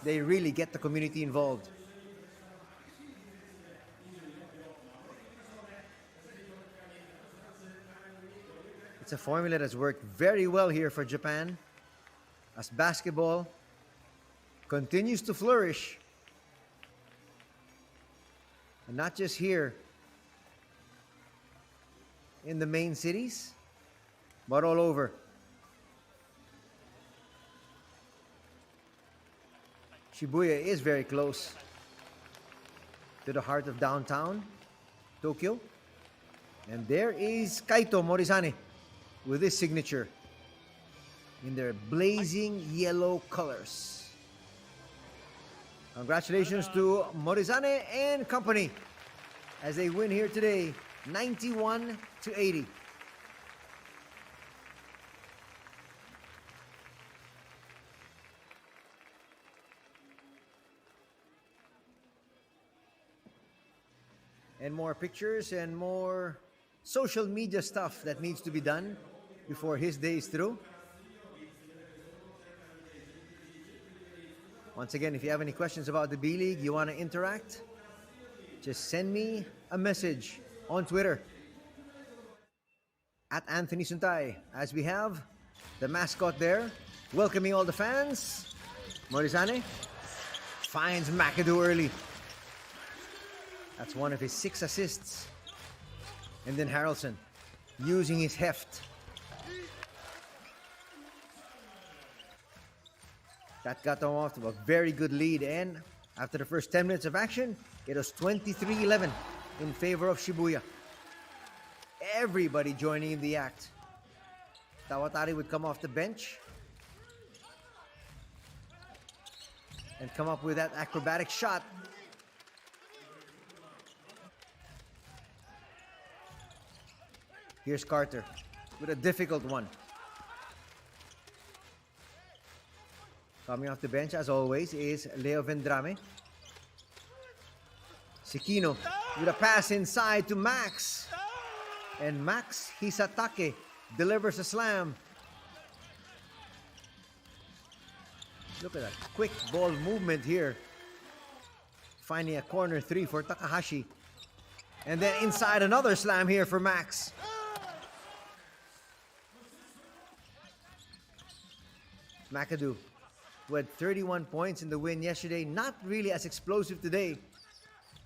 They really get the community involved. It's a formula that's worked very well here for Japan as basketball continues to flourish. And not just here in the main cities, but all over. Shibuya is very close to the heart of downtown Tokyo. And there is Kaito Morizane with his signature in their blazing yellow colors. Congratulations to Morizane and company as they win here today, 91-80. And more pictures and more social media stuff that needs to be done before his day is through. Once again, if you have any questions about the B-League, you want to interact, just send me a message on Twitter at Anthony Suntay, as we have the mascot there welcoming all the fans. Morizane finds McAdoo early. That's one of his 6 assists. And then Harrelson using his heft. That got them off to a very good lead, and after the first 10 minutes of action, it was 23-11 in favor of Shibuya. Everybody joining in the act. Tawatari would come off the bench and come up with that acrobatic shot. Here's Carter with a difficult one. Coming off the bench, as always, is Leo Vendrame. Sekino with a pass inside to Max. And Max Hisatake delivers a slam. Look at that quick ball movement here. Finding a corner 3 for Takahashi. And then inside another slam here for Max. McAdoo, who had 31 points in the win yesterday, not really as explosive today.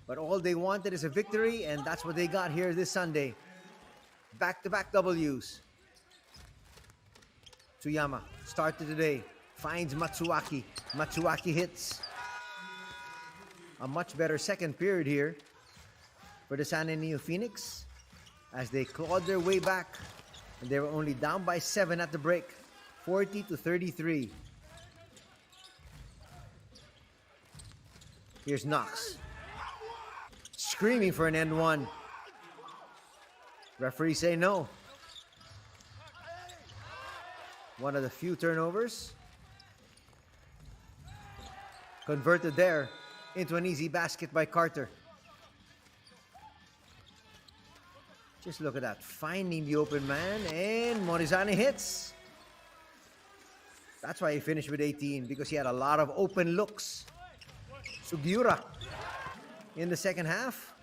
But all they wanted is a victory, and that's what they got here this Sunday. Back-to-back W's. Tsuyama started today, finds Matsuaki. Matsuaki hits. A much better second period here for the San Neophoenix as they clawed their way back, and they were only down by 7 at the break, 40-33. Here's Knox, screaming for an end one. Referees say no. One of the few turnovers converted there into an easy basket by Carter. Just look at that, finding the open man, and Morizane hits. That's why he finished with 18, because he had a lot of open looks. Sugiura in the second half,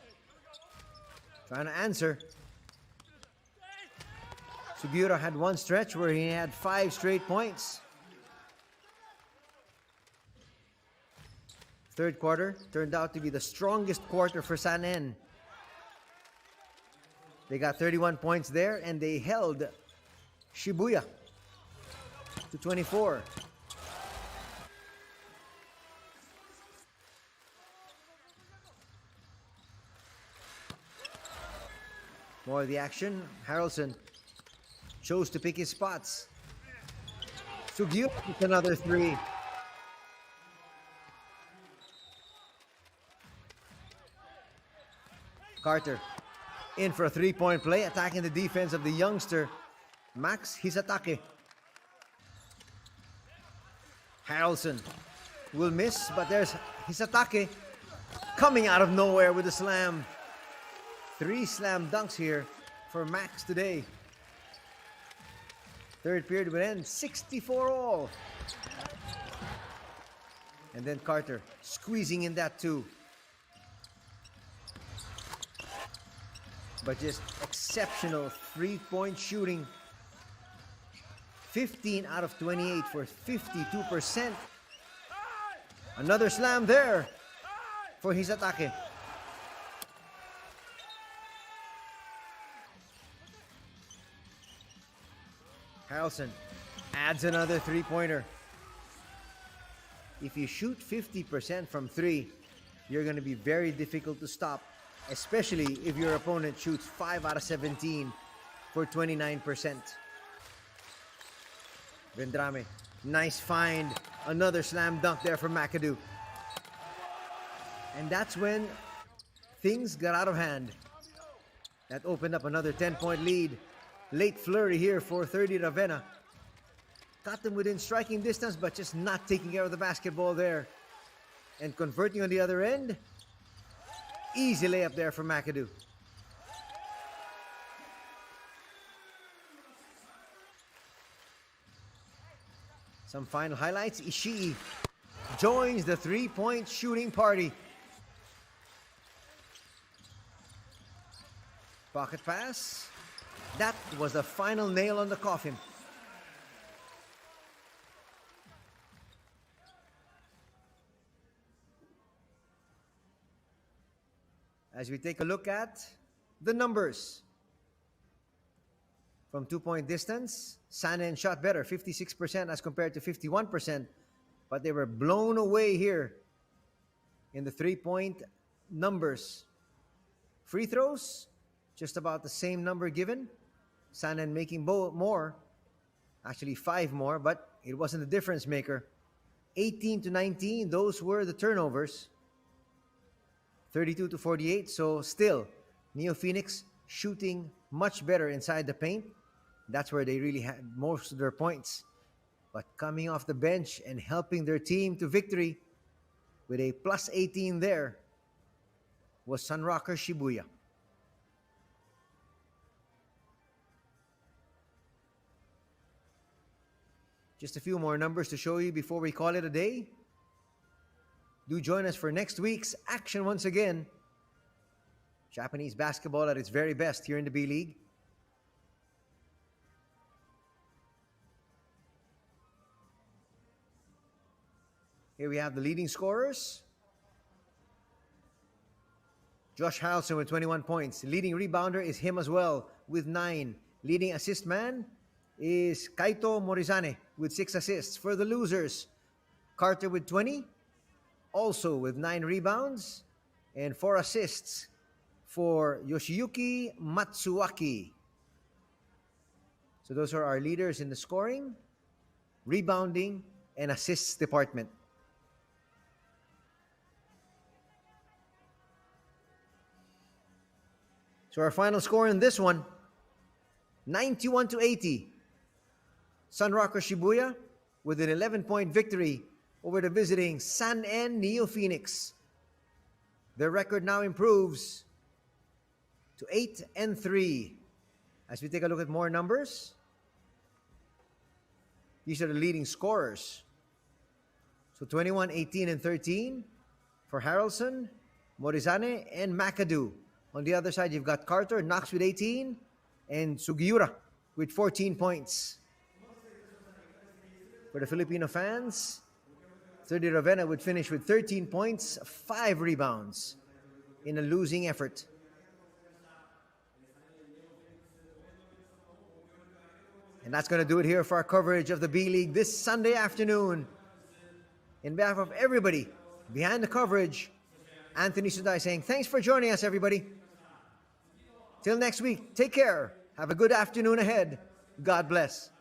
trying to answer. Sugiura had one stretch where he had 5 straight points. Third quarter turned out to be the strongest quarter for Sanen. They got 31 points there, and they held Shibuya to 24. More of the action. Harrelson chose to pick his spots. Sugiura with another 3. Carter in for a 3-point play, attacking the defense of the youngster Max Hisatake. Harrelson will miss, but there's Hisatake coming out of nowhere with a slam. 3 slam dunks here for Max today. Third period will end 64 all. And then Carter squeezing in that too. But just exceptional 3-point shooting. 15 out of 28 for 52%. Another slam there for Hisatake. Harrelson adds another 3-pointer. If you shoot 50% from 3, you're going to be very difficult to stop, especially if your opponent shoots 5 out of 17 for 29%. Vendrame, nice find. Another slam dunk there from McAdoo. And that's when things got out of hand. That opened up another 10-point lead. Late flurry here for 30 Ravenna. Got them within striking distance, but just not taking care of the basketball there. And converting on the other end. Easy layup there for McAdoo. Some final highlights. Ishii joins the 3-point shooting party. Pocket pass. That was the final nail on the coffin. As we take a look at the numbers. From 2-point distance, Sanen shot better, 56% as compared to 51%. But they were blown away here in the 3-point numbers. Free throws, just about the same number given. Sanen making more, actually 5 more, but it wasn't a difference maker. 18-19, those were the turnovers. 32-48, so still, Neophoenix shooting much better inside the paint. That's where they really had most of their points. But coming off the bench and helping their team to victory with a plus 18 there was Sunrockers Shibuya. Just a few more numbers to show you before we call it a day. Do join us for next week's action once again. Japanese basketball at its very best here in the B.LEAGUE. Here we have the leading scorers. Josh Harrelson with 21 points. Leading rebounder is him as well with 9. Leading assist man is Kaito Morizane with 6 assists. For the losers, Carter with 20, also with 9 rebounds and 4 assists for Yoshiyuki Matsuaki. So those are our leaders in the scoring, rebounding, and assists department. So our final score in this one, 91-80. Sunrockers Shibuya with an 11-point victory over the visiting San-En Neophoenix. Their record now improves to 8-3. As we take a look at more numbers, these are the leading scorers. So 21, 18, and 13 for Harrelson, Morizane, and McAdoo. On the other side, you've got Carter, Knox with 18, and Sugiura with 14 points. For the Filipino fans, 30 Ravenna would finish with 13 points, 5 rebounds in a losing effort. And that's going to do it here for our coverage of the B-League this Sunday afternoon. In behalf of everybody behind the coverage, Anthony Suday saying thanks for joining us, everybody. Till next week, take care. Have a good afternoon ahead. God bless.